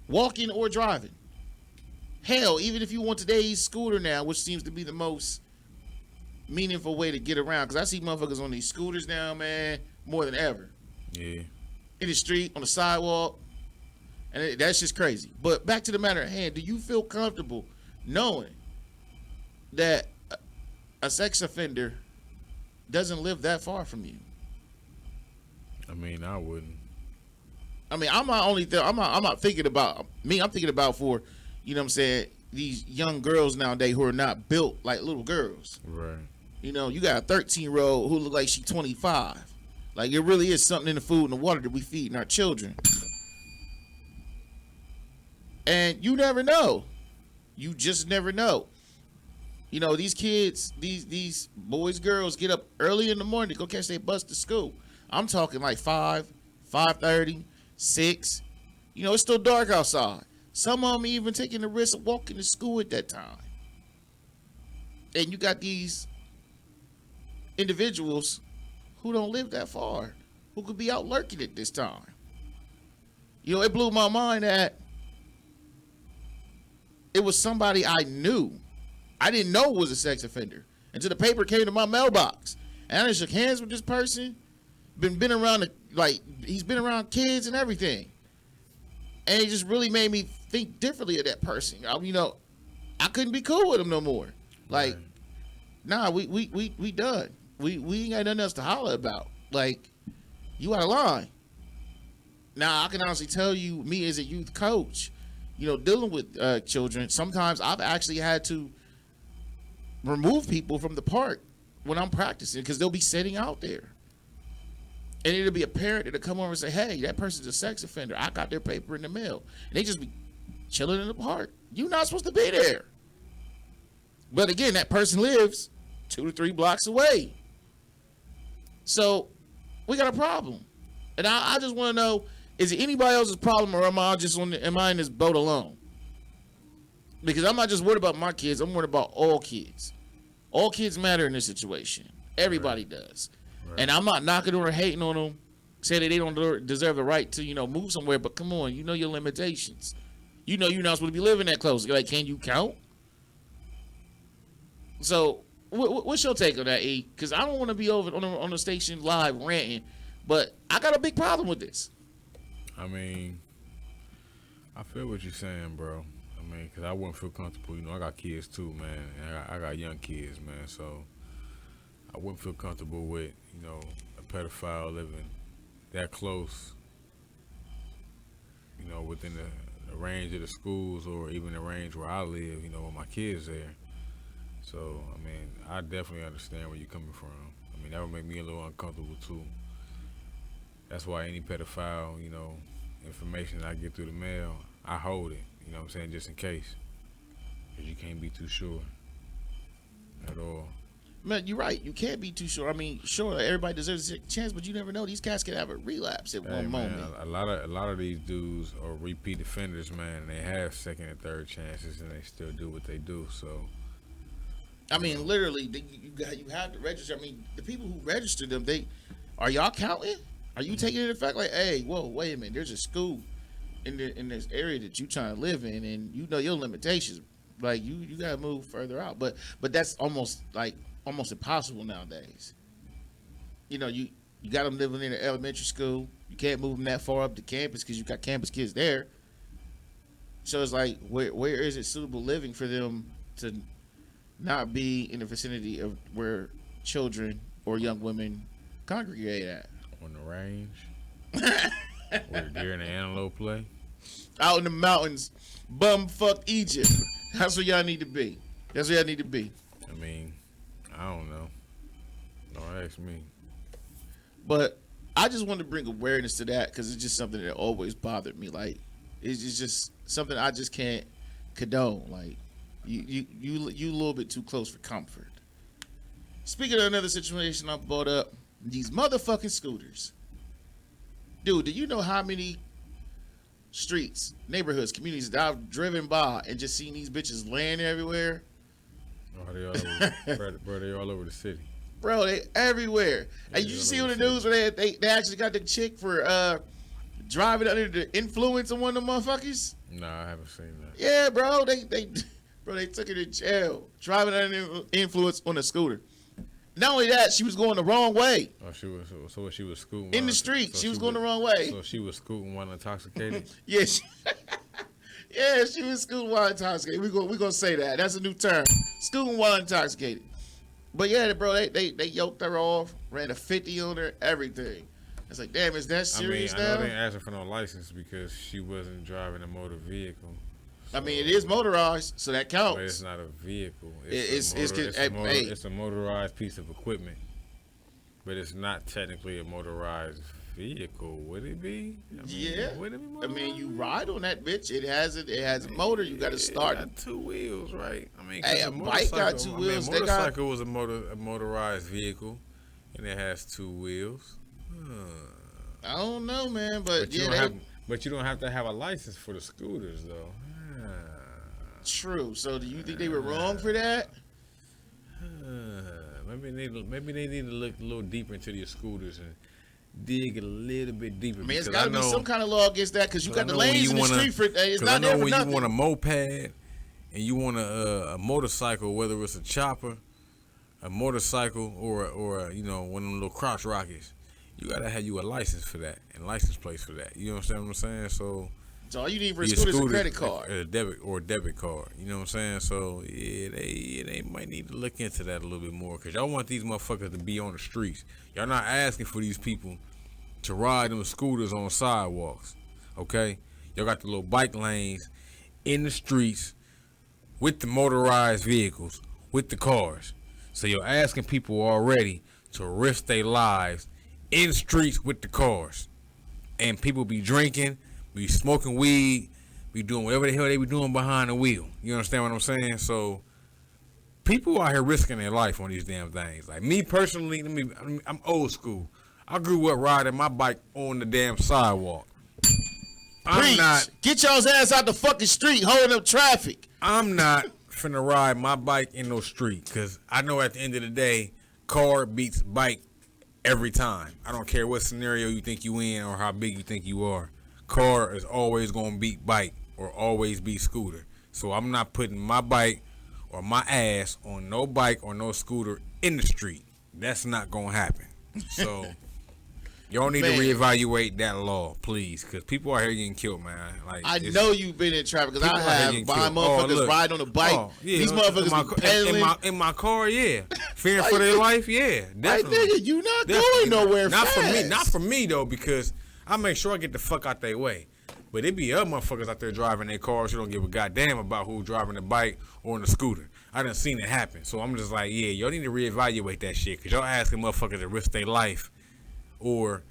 walking or driving. Hell, even if you want today's scooter now, which seems to be the most meaningful way to get around, because I see motherfuckers on these scooters now, man, more than ever. Yeah. In the street, on the sidewalk, and that's just crazy. But back to the matter at hand, do you feel comfortable knowing that a sex offender doesn't live that far from you? I mean, I wouldn't. I mean, I'm not thinking about me. I'm thinking about for, you know what I'm saying, these young girls nowadays who are not built like little girls. Right. You know, you got a 13-year-old who look like she's 25. Like, it really is something in the food and the water that we feeding our children. And you never know. You just never know. You know, these kids, these boys, girls get up early in the morning to go catch their bus to school. I'm talking like 5:30, 6. You know, it's still dark outside. Some of them even taking the risk of walking to school at that time. And you got these individuals who don't live that far, who could be out lurking at this time. You know, it blew my mind that it was somebody I knew. I didn't know was a sex offender until the paper came to my mailbox. And I shook hands with this person. Been around he's been around kids and everything. And it just really made me think differently of that person. I couldn't be cool with him no more. Like, nah, we done. We ain't got nothing else to holler about. Like, you out of line. Now, I can honestly tell you, me as a youth coach, dealing with children, sometimes I've actually had to remove people from the park when I'm practicing because they'll be sitting out there. And it'll be a parent that'll come over and say, hey, that person's a sex offender. I got their paper in the mail. And they just be chilling in the park. You're not supposed to be there. But again, that person lives 2 to 3 blocks away. So we got a problem. And I just want to know, is it anybody else's problem or am I in this boat alone? Because I'm not just worried about my kids. I'm worried about all kids. All kids matter in this situation. Everybody does. Right. And I'm not knocking or hating on them, saying that they don't deserve the right to, move somewhere. But come on, you know your limitations. You know you're not supposed to be living that close. Like, can you count? So, what's your take on that, E? Because I don't want to be over on the station live ranting, but I got a big problem with this. I mean, I feel what you're saying, bro. I mean, because I wouldn't feel comfortable. I got kids too, man. And I got young kids, man. So I wouldn't feel comfortable with, a pedophile living that close, within the range of the schools or even the range where I live, with my kids there. So, I mean, I definitely understand where you're coming from. I mean, that would make me a little uncomfortable too. That's why any pedophile, information that I get through the mail, I hold it. You know what I'm saying? Just in case. Because you can't be too sure at all. Man, you're right. You can't be too sure. I mean, sure, everybody deserves a chance, but you never know. These cats can have a relapse at one moment. A lot of these dudes are repeat offenders, man. And they have second and third chances, and they still do what they do. So, I mean, literally, you have to register. I mean, the people who register them, are y'all counting? Are you taking into effect like, hey, whoa, wait a minute, there's a school in this area that you trying to live in, and you know your limitations. Like you gotta move further out. But that's almost impossible nowadays. You got them living in an elementary school. You can't move them that far up to campus because you got campus kids there. So it's like, where is it suitable living for them to not be in the vicinity of where children or young women congregate at? On the range, where the deer and the antelope play, out in the mountains, bumfuck Egypt. That's where y'all need to be. That's where y'all need to be. I mean, I don't know. Don't ask me. But I just want to bring awareness to that because it's just something that always bothered me. Like, it's just something I just can't condone. Like, you a little bit too close for comfort. Speaking of another situation I brought up, these motherfucking scooters. Dude, do you know how many streets, neighborhoods, communities that I've driven by and just seen these bitches laying everywhere? Oh, they all over, bro, they all over the city. Bro, they everywhere. Yeah, and you see on the news where they actually got the chick for driving under the influence of one of them motherfuckers? Nah, I haven't seen that. Yeah, bro, they took her to jail driving under the influence on a scooter. Not only that, she was going the wrong way. Oh, she was scooting in the street. She was going the wrong way. So she was scooting while intoxicated. Yeah, she was scooting while intoxicated. We gonna say that. That's a new term. Scooting while intoxicated. But yeah, bro, they yoked her off, ran a 50 on her, everything. It's like, damn, is that serious now? I know they didn't ask her for no license because she wasn't driving a motor vehicle. So, I mean, it is motorized, so that counts. But it's not a vehicle. It's a motorized piece of equipment. But it's not technically a motorized vehicle, would it be? Yeah. Would it be motorized? I mean, you ride on that bitch. It has a motor. You got to start. It got 2 wheels, right? I mean, hey, a bike got 2 wheels. A motorcycle was a motorized vehicle, and it has 2 wheels. I don't know, man, but you don't have to have a license for the scooters, though. True. So do you think they were wrong for that? Maybe they need to look a little deeper into your scooters and dig a little bit deeper. I mean, it's got to be some kind of law against that because you got the lanes in the street for it's not there for when nothing. you want a moped and you want a motorcycle, whether it's a chopper, a motorcycle, or you know, one of them little crotch rockets, you gotta have you a license for that and license plates for that. You understand what I'm saying? So all you need for a scooter is a credit card, a debit card. You know what I'm saying? So yeah, they might need to look into that a little bit more because y'all want these motherfuckers to be on the streets. Y'all not asking for these people to ride them scooters on sidewalks. Okay, y'all got the little bike lanes in the streets with the motorized vehicles, with the cars. So you're asking people already to risk their lives in the streets with the cars. And people be drinking, be smoking weed, be doing whatever the hell they be doing behind the wheel. You understand what I'm saying? So people out here risking their life on these damn things. Like me personally, I'm old school. I grew up riding my bike on the damn sidewalk. I'm not. Get y'all's ass out the fucking street holding up traffic. I'm not finna ride my bike in no street because I know at the end of the day, car beats bike every time. I don't care what scenario you think you in or how big you think you are. Car is always gonna beat bike or always beat scooter. So I'm not putting my bike or my ass on no bike or no scooter in the street. That's not gonna happen. So y'all need to reevaluate that law, please, because people out here getting killed, man. Like I know you've been in traffic because I have buying motherfuckers riding on a bike. Yeah, these motherfuckers pedaling in my car, yeah, fearing for their life, yeah, definitely. Like, nigga, you not going nowhere. Not fast. not for me though, because I make sure I get the fuck out their way. But it be other motherfuckers out there driving their cars who don't give a goddamn about who's driving the bike or on the scooter. I done seen it happen, so I'm just like, yeah, y'all need to reevaluate that shit, because y'all asking motherfuckers to risk their life or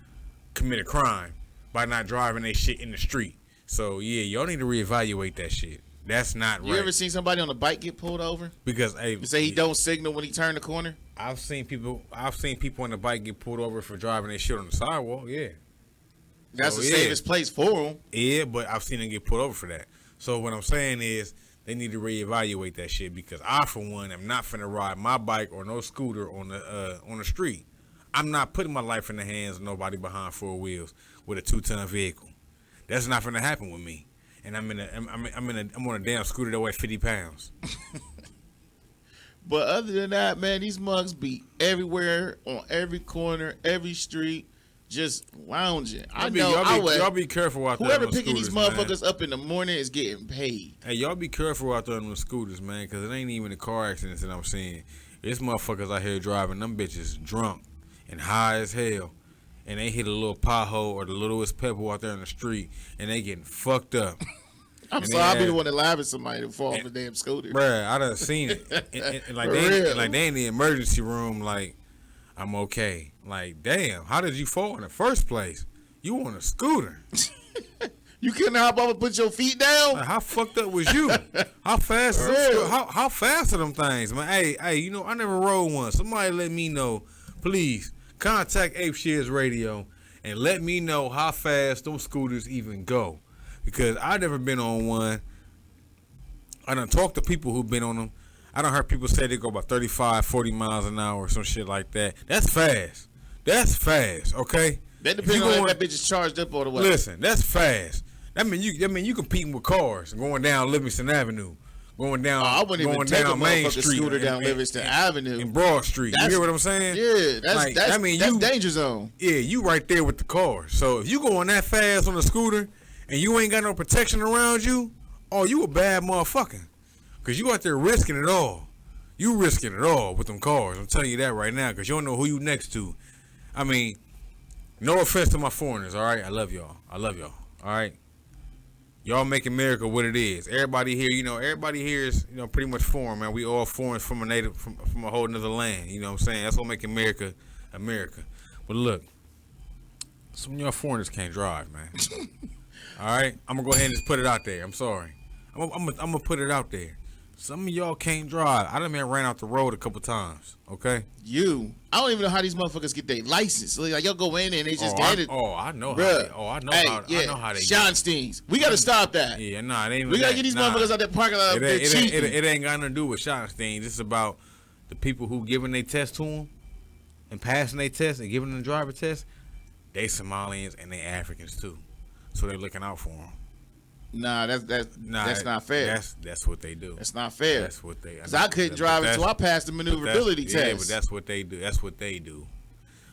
commit a crime by not driving their shit in the street. So yeah, y'all need to reevaluate that shit. That's not right. You ever seen somebody on a bike get pulled over? Because you say he don't signal when he turn the corner? I've seen people on the bike get pulled over for driving their shit on the sidewalk, yeah. That's the safest place for them. Yeah, but I've seen them get pulled over for that. So what I'm saying is they need to reevaluate that shit, because I, for one, am not finna ride my bike or no scooter on the street. I'm not putting my life in the hands of nobody behind four wheels with a 2-ton vehicle. That's not finna happen with me. And I'm on a damn scooter that weighs 50 pounds. But other than that, man, these mugs be everywhere, on every corner, every street, just lounging. Y'all be careful out there. Whoever picking these motherfuckers up in the morning is getting paid. Hey, y'all be careful out there on the scooters, man, because it ain't even the car accidents that I'm seeing. It's motherfuckers out here driving them bitches drunk and high as hell, and they hit a little pothole or the littlest pebble out there in the street, and they getting fucked up. I'm sorry, I'll be the one that laugh at somebody to fall off a damn scooter. Bruh, I done seen it. and like they in the emergency room, like, I'm okay. Like, damn, how did you fall in the first place? You on a scooter. You couldn't hop up and put your feet down? Like, how fucked up was you? How fast? How fast are them things, man? Hey, you know, I never rode one. Somebody let me know, please. Contact Ape Shizz Radio and let me know how fast those scooters even go, because I never been on one. I done talked to people who've been on them. I done heard people say they go about 35, 40 miles an hour or some shit like that. That's fast. That's fast, okay? That depends on if that bitch is charged up or the way. Listen, that's fast. I mean, you competing with cars going down Livingston Avenue. Going down, I wouldn't even take a Main Street, scooter down Livingston Avenue and Broad Street. You hear what I'm saying? Yeah, that's danger zone. Yeah, you right there with the car. So if you going that fast on a scooter and you ain't got no protection around you, oh, you a bad motherfucker. Cause you out there risking it all. You risking it all with them cars. I'm telling you that right now, cause you don't know who you next to. I mean, no offense to my foreigners, all right? I love y'all. All right? Y'all make America what it is. Everybody here, everybody here is, pretty much foreign, man. We all foreigners from a whole nother land. You know what I'm saying? That's what make America, America. But look, some of y'all foreigners can't drive, man. All right? I'm going to go ahead and just put it out there. I'm sorry. I'm going to put it out there. Some of y'all can't drive. I done ran out the road a couple times, okay? I don't even know how these motherfuckers get their license. Like, y'all go in and they just get it. I know how they Schottensteins. We got to stop that. Yeah, nah, it ain't We got to get these motherfuckers out there parking lot. It ain't got nothing to do with Schottensteins. It's about the people who giving their test to them and passing their test and giving them the driver test, they Somalians and they Africans too. So they're looking out for them. Nah, that's not fair. That's what they do. That's not fair. That's what they. Cause I couldn't drive until I passed the maneuverability test. Yeah, but that's what they do. That's what they do.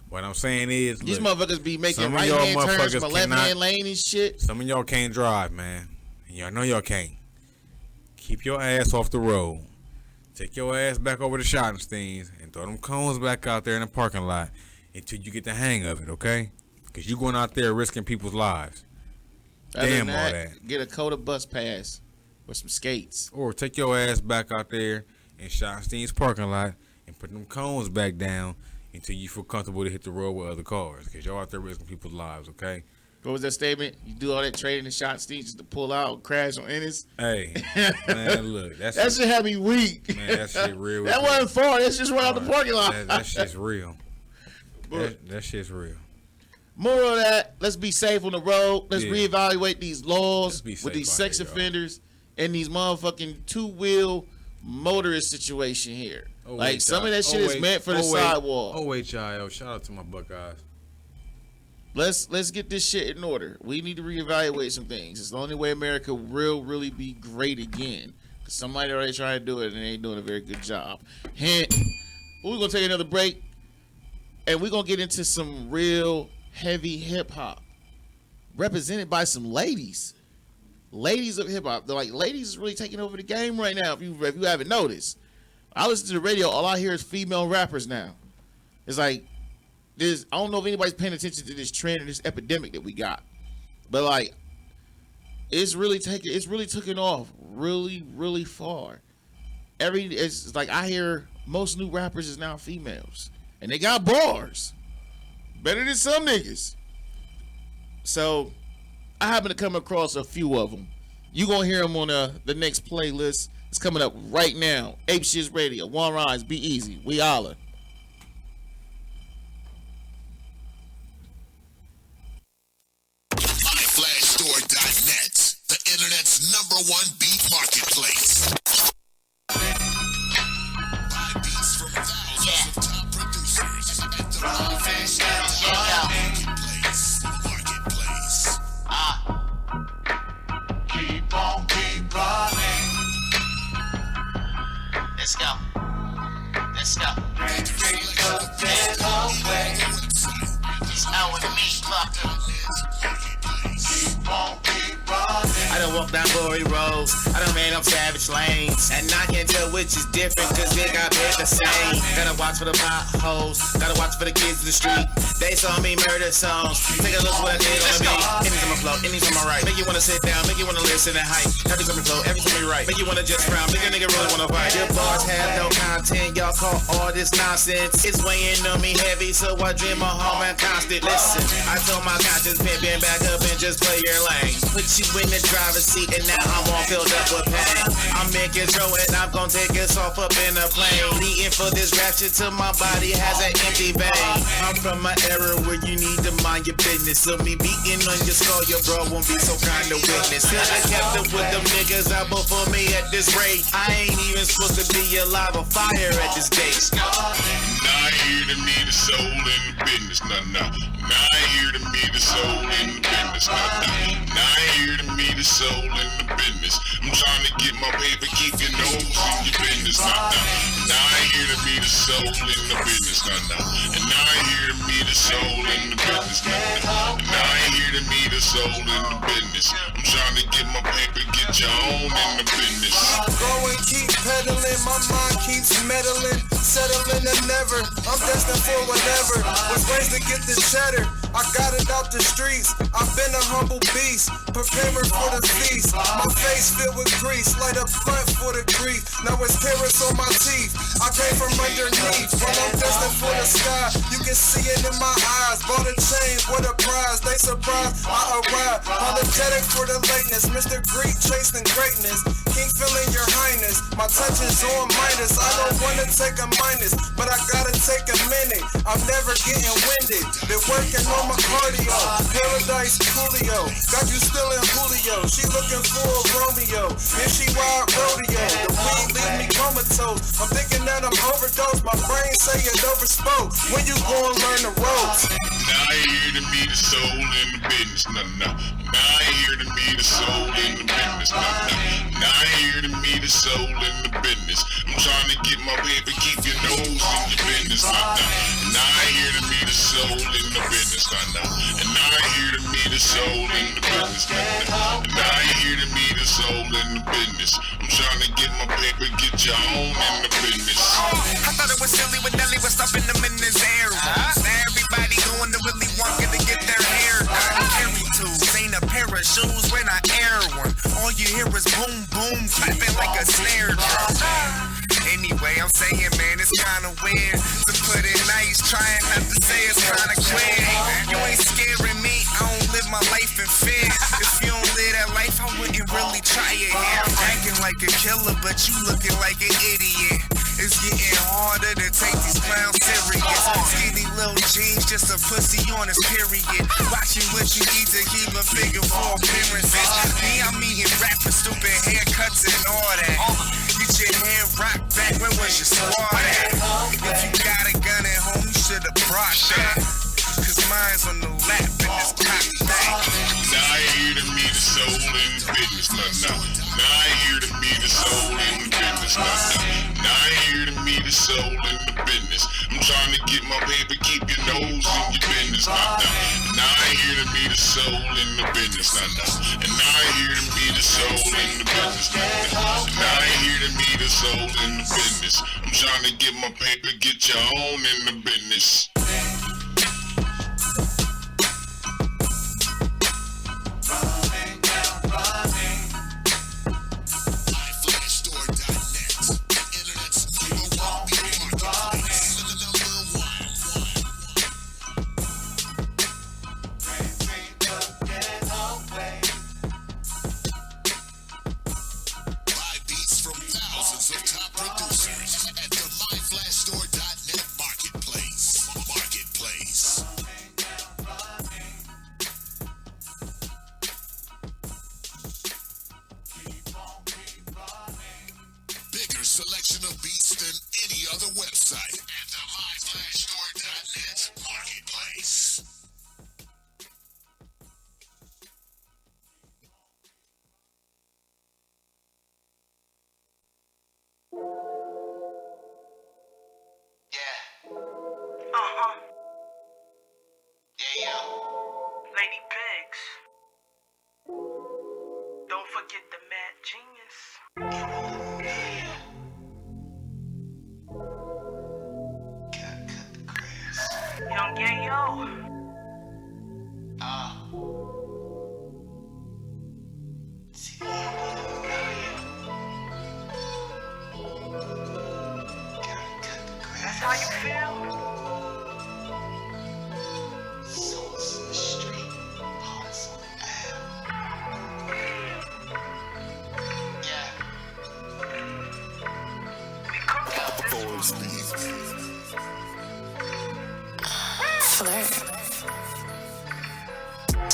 What I'm saying is, these look, motherfuckers be making right hand turns from a left hand lane and shit. Some of y'all can't drive, man. And y'all know y'all can't. Keep your ass off the road. Take your ass back over to Schottenstein's and throw them cones back out there in the parking lot until you get the hang of it, okay? Because you going out there risking people's lives. Damn all that. Get a Coda bus pass with some skates. Or take your ass back out there in Schottenstein's parking lot and put them cones back down until you feel comfortable to hit the road with other cars. Because y'all out there risking people's lives, okay? What was that statement? You do all that trading in Schottenstein just to pull out, crash on Ennis? Hey, man, look. That shit had me weak. Man, that shit real. That wasn't far. That's just right out the parking lot. That shit's real. That shit's real. More of that. Let's be safe on the road. Let's reevaluate these laws with these sex offenders and these motherfucking two-wheel motorist situation here. Like some of that shit is meant for the sidewalk. OHIO. Shout out to my Buckeyes. Let's get this shit in order. We need to reevaluate some things. It's the only way America will really be great again. Cause somebody already trying to do it and they ain't doing a very good job. Hint. We're gonna take another break, and we're gonna get into some real heavy hip hop, represented by some ladies. Ladies of hip hop. They're like, ladies is really taking over the game right now. If you haven't noticed, I listen to the radio. All I hear is female rappers now. It's like I don't know if anybody's paying attention to this trend and this epidemic that we got, but like it's really taken off really, really far. It's like I hear most new rappers is now females, and they got bars better than some niggas. So I happen to come across a few of them. You gonna hear them on the next playlist. It's coming up right now. Ape Shizz Radio. One Rise. Be easy. We holla. iFlashStore.net, the internet's #1 beat marketplace. Buy beats from thousands of top producers at the marketplace. Keep on, keep running. Let's go. It's out with me, fucker. Keep on, keep running. I done walked down glory roads. I done ran up savage lanes. And I can't tell which is different, cause they got paid the same. Gotta watch for the potholes. Gotta watch for the kids in the street. They saw me murder songs. Take a look what I did on the beat. Anytime I flow, anytime I write. Make you wanna sit down, make you wanna listen and hype. Every time I flow, every time we write. Make you wanna just frown, make a nigga really wanna fight. Your bars have no content, y'all call all this nonsense. It's weighing on me heavy, so I dream of home and constant. Listen, I told my conscience, pimpin' back up and just play your lane. Put you in the driver's seat and now I'm all filled up with pain. I'm in control and I'm gon' take us off up in a plane. Bleeding for this ratchet till my body has an empty vein. I'm from an era where you need to mind your business. So me beating on your skull, your bro won't be so kind to witness. Could've kept up with them niggas out before me at this rate. I ain't even supposed to be alive or fire at this date. Not here to me the soul in the business, nah. Not here to me the soul in the business, nah. Not here to me the soul in the business. I'm trying to get my paper, keep your nose in your business, nah. Not here to me the soul in the business, nah. And not here to me the soul in the business, nah. Not here to me the soul in the business. I'm trying to get my paper, get your own in the business. Go and keep pedaling, my mind keeps meddling, settling and never. I'm destined for whatever. Was raised to get this cheddar. I got it out the streets. I've been a humble beast, preparing for the feast. My face filled with grease, light up front for the grief. Now it's carrots on my teeth. I came from underneath. When I'm destined for the sky, you can see it in my eyes. eyes. Bought a chain, what a prize. They surprised, I arrived. Apologetic for the lateness. Mr. Greek chasing greatness. King feeling your highness. My touch is on minus. I don't wanna take a minus, but I gotta take a minute. I'm never getting winded. Been working on my cardio. Paradise Coolio. Got you still in Julio. She looking for a Romeo. And she wild rodeo. The weed leave me comatose. I'm thinking that I'm overdosed. My brain say it overspoke. When you gon' learn the ropes? Now I here to be the soul in the business, nah. Now I here to be the soul in the business, nah. Now I here to be the soul in the business. I'm trying to get my paper, keep your nose in your business, nah. Now I here to be the soul in the business, nah. And now I here to be the soul in the business, nah. Now I here to be the soul in the business. I'm trying to get my paper, get your own in the business. I thought it was silly when Nelly was stuffing them in his hair. Now everybody going to Willy Wonka to get their hair done. Carry tools, ain't a pair of shoes when I air one. All you hear is boom, boom, clapping like a snare drum. Anyway, I'm saying, man, it's kinda weird to put it nice, trying not to say it's kinda queer. You ain't scaring me, I don't live my life in fear. If you don't live that life, I wouldn't really try it here. Acting like a killer, but you looking like an idiot. It's getting harder to take these clowns serious. Skinny little jeans, just a pussy on his period. Watching what you eat to keep a figure for appearances. Me, I'm eating rappers, stupid haircuts and all that. Get your hair rocked back, where was your squad at? If you got a gun at home, you should've brought that. Cause mine's on the lap and it's cocked back. Now I here to be the soul in the business, nah. Now I here to be the soul in the business, nah. Now I here to be the soul in the business. I'm trying to get my paper, keep your nose in your business, nah. Now I here to be the soul in the business, nah. And now I here to be the soul in the business, nah. Now I here to be the soul in the business. I'm trying to get my paper, get your own in the business. Selection of beats than any other website at the myflashstore.net marketplace. Lady Pigs. Don't forget the Mad Genius. Young Yayo. That's how you feel? Souls in the street, hearts on the air.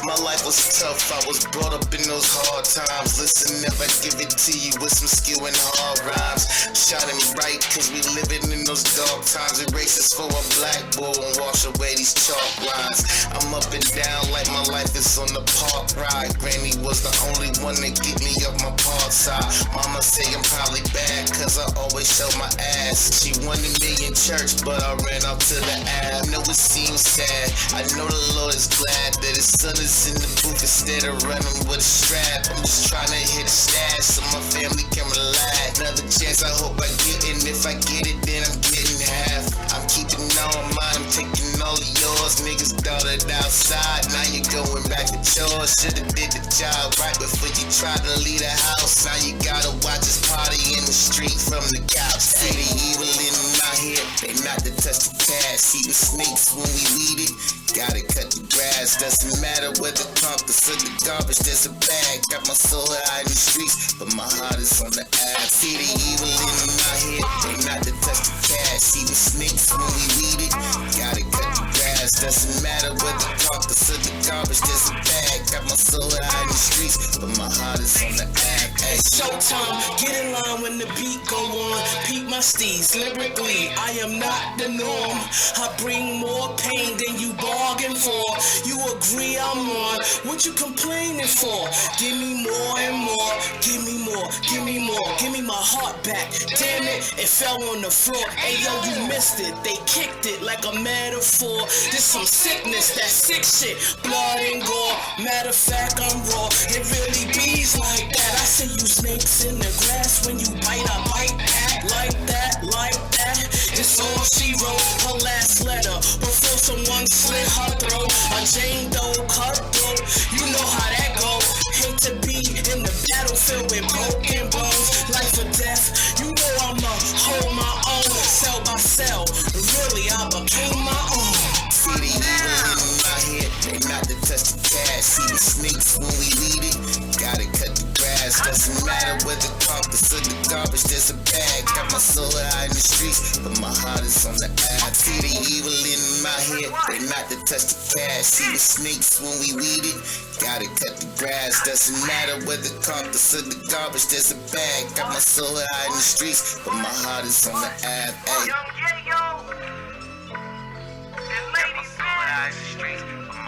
My life was tough, I was brought up in those hard times. Listen, if I give it to you with some skill and hard rhymes. Shining bright, cause we living in those dark times. Erase for a black boy and wash away these chalk lines. I'm up and down like my life is on the park ride. Granny was the only one that get me up my park side. Mama say I'm probably bad, cause I always show my ass. She wanted me in church, but I ran off to the ass. I know it seems sad, I know the Lord is glad that his son is in the booth instead of running with a strap. I'm just trying to hit a stash so my family can relax. Another chance I hope I get, and if I get it, then I'm getting half. I'm keeping all mine, I'm taking all of yours. Niggas darted outside, now you're going back to chores. Should've did the job right before you tried to leave the house. Now you gotta watch us party in the street from the couch. See the evil in my head, they not to touch the cash. See the snakes when we lead it, Gotta cut the grass, doesn't matter whether carcass or the garbage, there's a bag. Got my soul out in the streets, but my heart is on the app. See the evil in my head, they not to touch the cash. See the snakes when we weed it. Gotta cut the grass, doesn't matter whether carcass or the garbage, there's a bag. Got my soul out in the streets, but my heart is on the app. It's showtime, get in line when the beat go on. Peep my steez, lyrically, I am not the norm. I bring more pain than you bargained for. You agree I'm on, what you complaining for? Give me more and more, give me more, give me more. Give me my heart back, damn it, it fell on the floor. Hey yo, you missed it, they kicked it like a metaphor. This some sickness, that sick shit, blood and gore. Matter of fact, I'm raw, it really bees like that. I see you snakes in the grass, when you bite, I bite back. Like that, like that, it's all she wrote. Her last letter, before someone slit her throat. A Jane Doe cutthroat, you know how that go. Hate to be in the battlefield with broken bones. Life or death, you know I'ma hold my own. Cell by cell, really I became my own. See the evil in my head, they not to touch the cash. See the snakes when we lead it. Gotta cut the grass, doesn't matter whether carcass or the garbage, there's a bag. Got my soul out in the streets, but my heart is on the app. See the evil in my head, they not to touch the cash. See the snakes when we weed it. Gotta cut the grass, doesn't matter whether carcass or the garbage, there's a bag. Got my soul out in the streets, but my heart is on the app. Ay.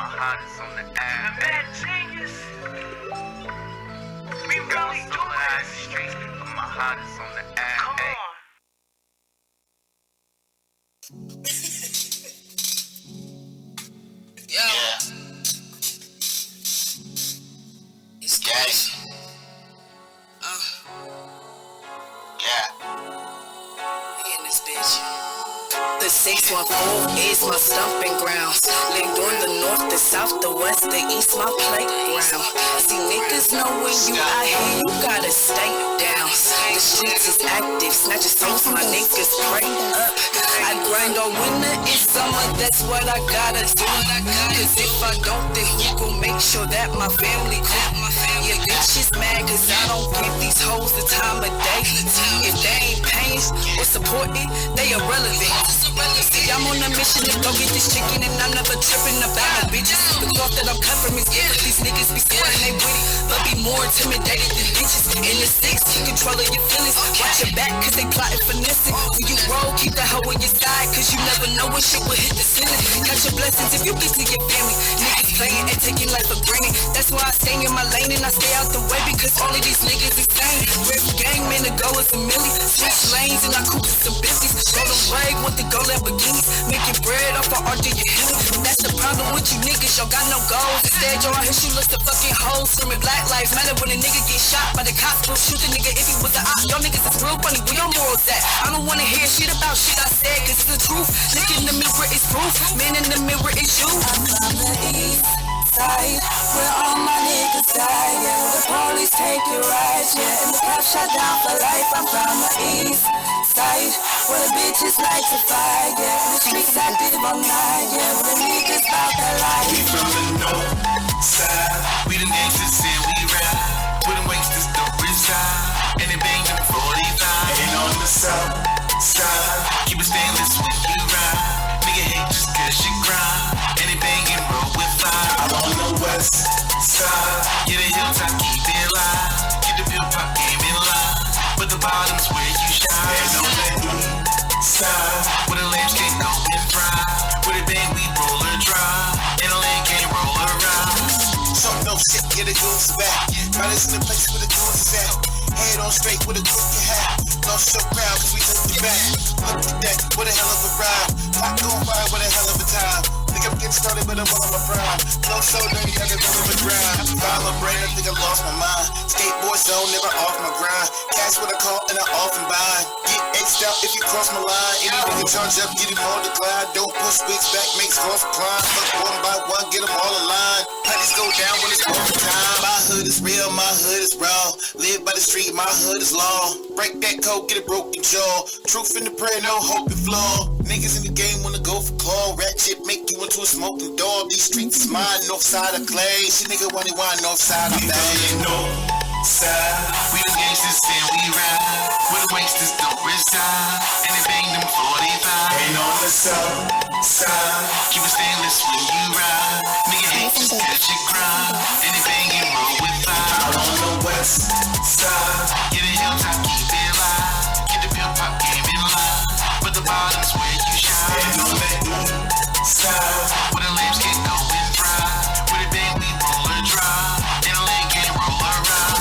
Heart is on the app. Bad genius. We really do it. Streets, but my heart is on the app. Come on. Yeah. It's gas. Yeah. We in this bitch. The 614 is my stomping grounds. Linked on the north, the south, the west, the east, my playground. See, niggas know when you out here, you gotta stay down. The streets is active, snatching songs, my niggas pray up. I grind all winter and summer, that's what I gotta do. Cause if I don't, then who gon' make sure that my family cool? Yeah, bitch is mad cause I don't give these hoes the time of day. If they ain't paying or supporting, they irrelevant. See, I'm on a mission to go get this chicken and I'm never tripping about no bitches. The cloth that I'm cut from is good, but these niggas be scoring they witty, but be more intimidated than bitches. In the 6, controlling your feelings. Watch your back cause they plotting finessing. When you roll, keep that hoe on your side cause you never know when shit will hit the ceiling. Catch your blessings if you get to your family. Niggas playing and taking life for granted. That's why I stay in my lane and I stay out the way because all of these niggas is sane. Rip gang, man, the go is a milli. Switch lanes and I coop with some business. Golden rag with the gold Lamborghinis. Making bread off of RJ and Henry. That's the problem with you niggas, y'all got no goals. Instead, y'all out here shoeless to fucking hoes. Screaming Black Lives Matter when a nigga get shot by the cops. Will shoot the nigga if he was an op. Y'all niggas is real funny, where your morals at? I don't wanna hear shit about shit I said, cause it's the truth. Look in the mirror, it's proof. Man in the mirror, it's you. I'm from the east side, where all my niggas died. Yeah, the police take your rides. Yeah, and the cops shot down for life. I'm from the east side, where the bitches like to fight. Yeah, and the streets active all night. Yeah, where the niggas bout their life. We from the north side, we the gangsters and we ride. We the wanksters the reside, and they bang them 45. And on the south side, keep it stainless when you ride. Nigga hate just cause you grind, and they bang and roll with fire. I'm on the west side, yeah the hilltop keep it live. Keep the bill pop game in line, but the bottom's where you shine. And on the east side, where the lamps can't go and dry. With a bang we roll or dry, and the lane can't roll around. So no shit, get the goons back. Right is in the place where the goons is at. Head on straight with a crooked hat. No show proud cause we took the back. Look at that, what a hell of a ride. Not gon' ride, what a hell of a time. Think I'm getting started, but I'm on my prime. Flow so dirty, I can run the grind. File my brain, I think I lost my mind. Skateboard zone, never off my grind. Cash what I call and I often buy. Get X'd out if you cross my line. Any nigga charge up, get him all decline. Don't push wigs back, makes cross climb. Look one by one, get them all aligned. Pennies go down when it's overtime. My hood is real, my hood is raw. Live by the street, my hood is law. Break that code, get a broken jaw. Truth in the prayer, no hope and flaw. Niggas in the game wanna go for claw. Rat shit make you into a smoke through dog. These streets is mine, north side of clay. Shit nigga when he want north side of clay. North side, we the gangsters and we ride. Where the wanksters don't reside. And they bang them 45. Ain't on the south side. Keep it stainless when you ride. Nigga hate just catch your grind. And they bang and roll with fire. Out on the west side. Get the hilltop, keep it live. Get the pill pop game in line. But the bottom's where you shine. And on the east side. Where the lamps can go and fry. Where the bang we roll or drive. And the lane can roll around.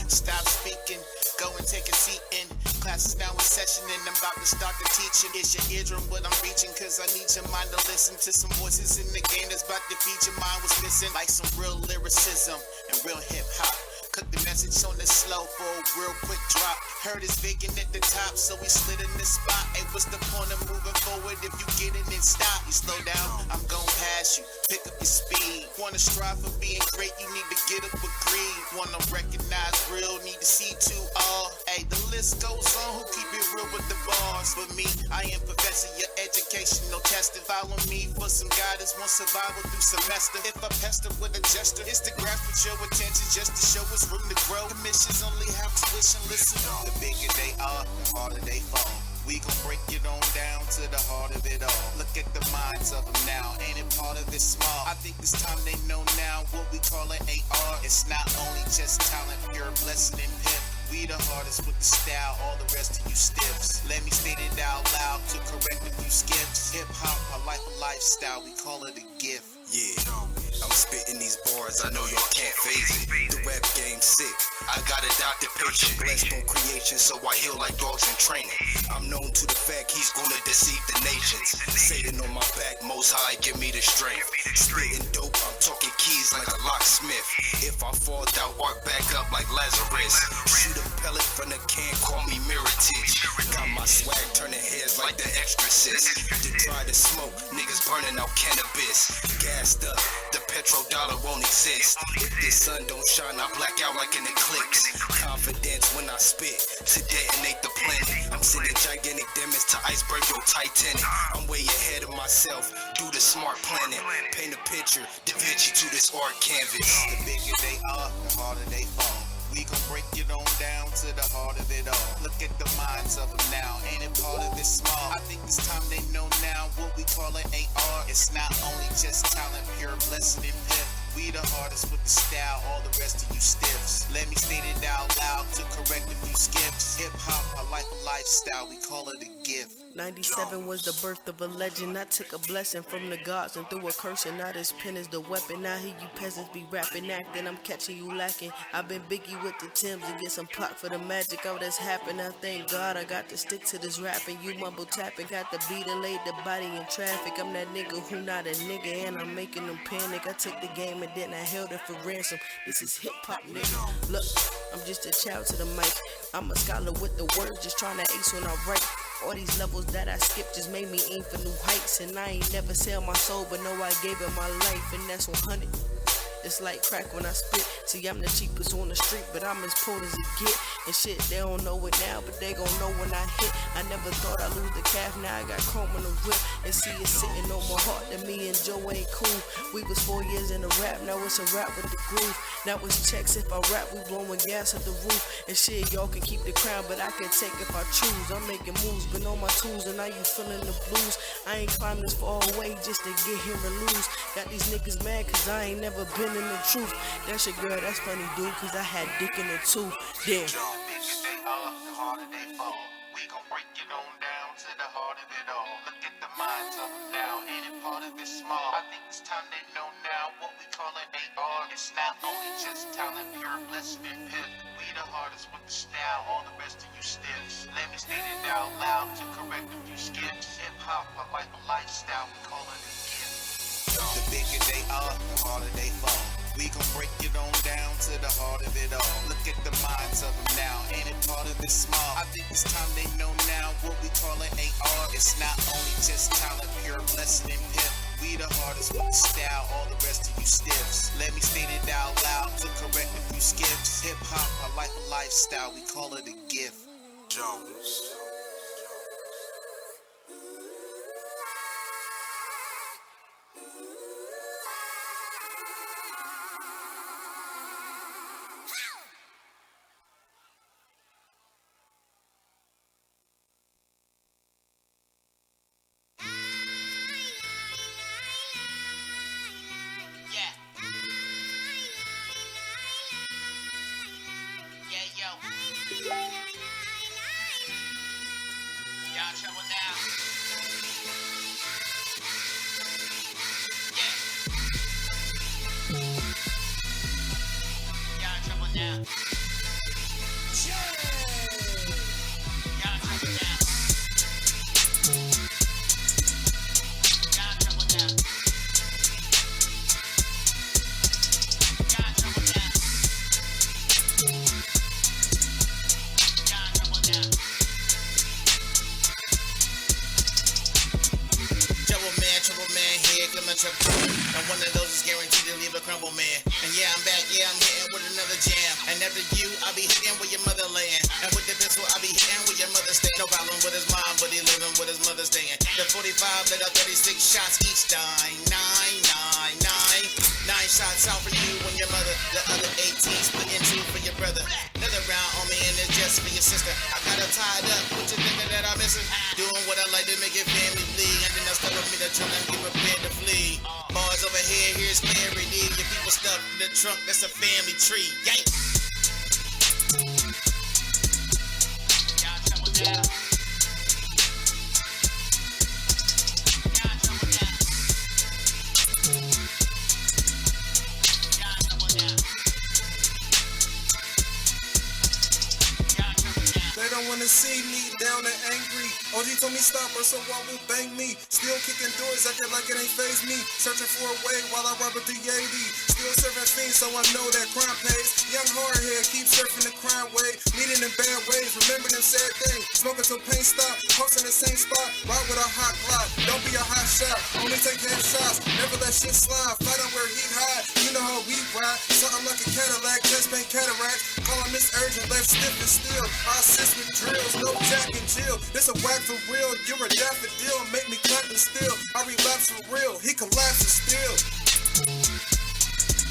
Stop speaking, go and take a seat in. Class is now in session and I'm about to start the teaching. It's your eardrum what I'm reaching, cause I need your mind to listen to some voices in the game that's about to feed your mind was missing. Like some real lyricism and real hip hop. Cook the message on the slow for a real quick drop. Heard it's vacant at the top, so we slid in this spot. Hey, what's the point of moving forward if you get in and stop? You slow down, I'm gon' pass you. Pick up your speed. Wanna strive for being great, you need to get up with greed. Wanna recognize real, need to see to all. Hey, the list goes on, who keep it real with the bars? For me, I am professor, your educational tester. Follow me for some guidance, one survival through semester. If I pester with a gesture, it's to grasp with your attention just to show us room to grow. Commissions only have tuition, listen. The bigger they are, the harder they fall. We gon' break it on down to the heart of it all. Look at the minds of them now, ain't it part of it small? I think this time they know now what we call an AR. It's not only just talent, pure blessing and pimp. We the hardest with the style, all the rest of you stiffs. Let me state it out loud to correct a few skips. Hip hop, a life, a lifestyle, we call it a gift. Yeah, I'm spitting these bars, I know y'all can't phase it. The rap game's sick, I got a doctor patient. Blessed on creation, so I heal like dogs in training. I'm known to the fact he's gonna deceive the nations. Satan on my back, most high, give me the strength. Spitting dope, I'm talking keys like a locksmith. If I fall down, walk back up like Lazarus. Shoot a pellet from the can, call me Meritage. Got my swag turning heads like the exorcist. To try to smoke, niggas burning out cannabis. Gassed up, the petrodollar won't exist. If the sun don't shine, I black out like an eclipse. Confidence when I spit, to detonate the planet. I'm sending gigantic damage to iceberg your Titanic. I'm way ahead of myself, do the smart planning. Paint a picture, Da Vinci to this art canvas. The bigger they are, the harder they fall. We gon' break it on down to the heart of it all. Look at the minds of them now, ain't it part of it small? I think this time they know now what we call an AR. It's not only just talent, pure blessing and pimp. We the hardest with the style, all the rest of you stiffs. Let me state it out loud to correct a few skips. Hip hop, a life, a lifestyle, we call it a gift. 97 was the birth of a legend. I took a blessing from the gods and threw a curse, and now this pen is the weapon. Now hear you peasants be rapping, acting, I'm catching you lacking. I've been Biggie with the Timbs and get some plot for the magic. Oh, that's happened. I thank God I got to stick to this rapping. You mumble tapping, got the beat and laid the body in traffic. I'm that nigga who not a nigga, and I'm making them panic. I took the game and then I held it for ransom. This is hip hop, nigga. Look, I'm just a child to the mic. I'm a scholar with the words, just trying to ace when I write. All these levels that I skipped just made me aim for new heights. And I ain't never sell my soul, but know I gave it my life, and that's 100. It's like crack when I spit. See, I'm the cheapest on the street, but I'm as poor as it get. And shit, they don't know it now, but they gon' know when I hit. I never thought I'd lose the calf, now I got chrome on the whip. And see it sitting on my heart that me and Joe ain't cool. We was 4 years in a rap, now it's a rap with the groove. Now it's checks if I rap, we blowing gas at the roof. And shit, y'all can keep the crown, but I can take if I choose. I'm making moves, been on my tools, and now you feeling the blues. I ain't climbed this far away just to get here and lose. Got these niggas mad cause I ain't never been in the truth. That's your girl, that's funny dude, cause I had dick in it too. Damn. The harder they fall. We gon' break it on down to the heart of it all. Look at the minds of them now, any part of it small. I think it's time they know now what we call it AR. It's not only just talent, pure blessing and pip. We the hardest with the style, all the rest of you stiffs. Let me state it out loud to correct a few skips. Hip hop, a life, a lifestyle, we call it a gift. The bigger they are, the harder they fall. We gon' break it on down to the heart of it all. Look at the minds of them now, ain't it part of it small? I think it's time they know now what we call it AR. It's not only just talent, pure blessing and pip. We the hardest with the style, all the rest of you stiffs. Let me state it out loud to correct a few skips. Hip hop, a life, a lifestyle, we call it a gift. Jones. And one of those is guaranteed to leave a crumble, man. And yeah, I'm back, yeah, I'm hitting with another jam. And after you, I'll be hitting with your motherland. And with the pistol, I'll be hitting with your mother stay. No problem with his mom, but he living with his mother staying. The 45 let out 36 shots each time. 9 shots out for you and your mother. The other 18 split in two for your brother. Another round on me and it's just for your sister. I got her tied up with your nigga that I'm missing. Doing what I like to make it family bleed. And then I start with me to try and get prepared to flee. Bars over here, here's clarity. Your people stuck in the trunk, that's a family tree. Yay! Wanna see me down and angry. OG told me stop or so I will bang me. Still kicking doors, acting like it ain't faze me. Searching for a way while I rob a 380. Still serving fiends, so I know that crime pays. Young hardhead, keep surfing the crime wave. Meeting in bad ways, remember them sad days. Smoking till pain stop, posting the same spot. Ride with a hot Glock, don't be a hot shot. Only take headshots, never let shit slide. Fight on where he hide, you know how we ride. Something like a Cadillac, chest pain cataracts. Call him Miss Urgent, left stiff and still. I assist with drills, no Jack and Jill. This a whack for real, you're a daffodil. Make me clap and still, I relapse for real. He collapses still.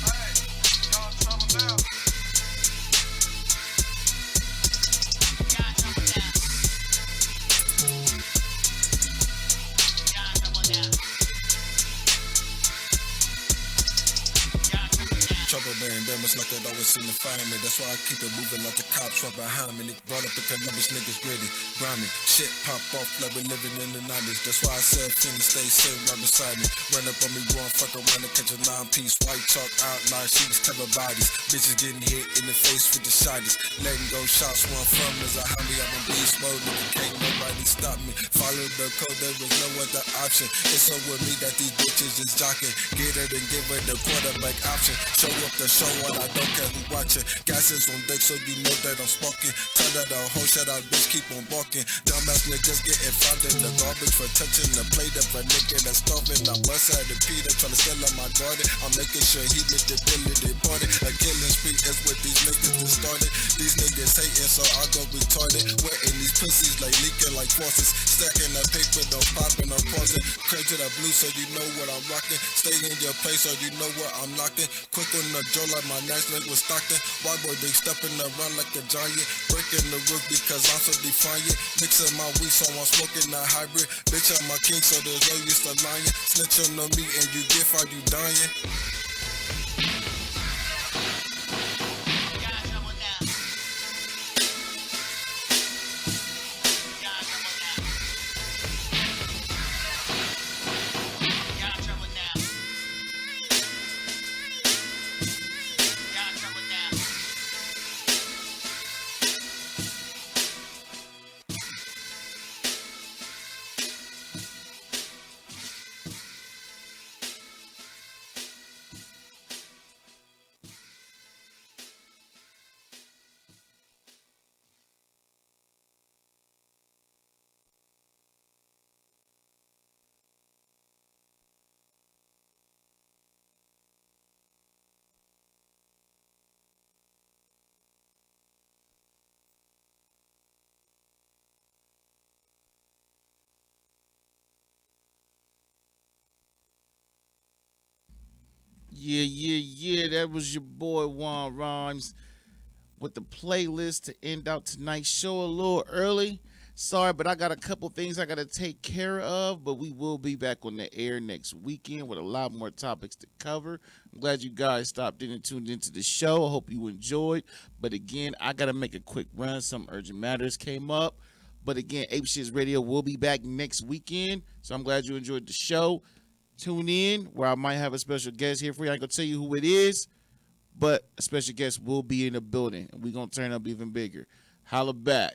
Hey, y'all trouble now. Trouble man, that must like that always seem to find me. That's why I keep it moving like the cops right behind me. They brought up the Columbus niggas ready, grimy. Shit pop off like we living in the 90s. That's why I said Finger stay sitting right beside me. Run up on me, going fuck around and catch a 9-piece. White chalk outline, sheets cover bodies. Bitches getting hit in the face with the shotties. Letting go shots, one from is a homie. I'm a beast mode, nigga, can't nobody stop me. Follow the code, there was no other option. It's so with me that these bitches is jocking. Get it and give her the quarterback option. Show up the show and I don't care who watching. Gas is on deck so you know that I'm smoking. Tell that the whole shut out bitch keep on walking. Dumbass niggas getting found in the garbage for touching the plate of a nigga that's starving. I bust out the Peter trying to steal on my garden. I'm making sure he get the ability party. A killing spree is what these niggas just started. These niggas hating so I go retarded. Wetting these pussies like leaking like faucets. Stacking the paper, don't popping or pausing. Craig to the blue so you know what I'm rocking. Stay in your place so you know where I'm knocking. Quick on the jaw like my next leg was Stockton. Why boy they stepping around like a giant. Breaking the roof because I'm so defiant. Mixing my weed so I'm smoking a hybrid. Bitch I'm my king so there's no use to lying. Snitching on me and you get how you dying. Yeah. That was your boy Juan Rhymes with the playlist to end out tonight's show a little early. Sorry, but I got a couple things I got to take care of, but we will be back on the air next weekend with a lot more topics to cover. I'm glad you guys stopped in and tuned into the show. I hope you enjoyed. But again, I got to make a quick run. Some urgent matters came up. But again, Ape Shizz Radio will be back next weekend. So I'm glad you enjoyed the show. Tune in where I might have a special guest here for you. I ain't going to tell you who it is, but a special guest will be in the building. And we're going to turn up even bigger. Holla back.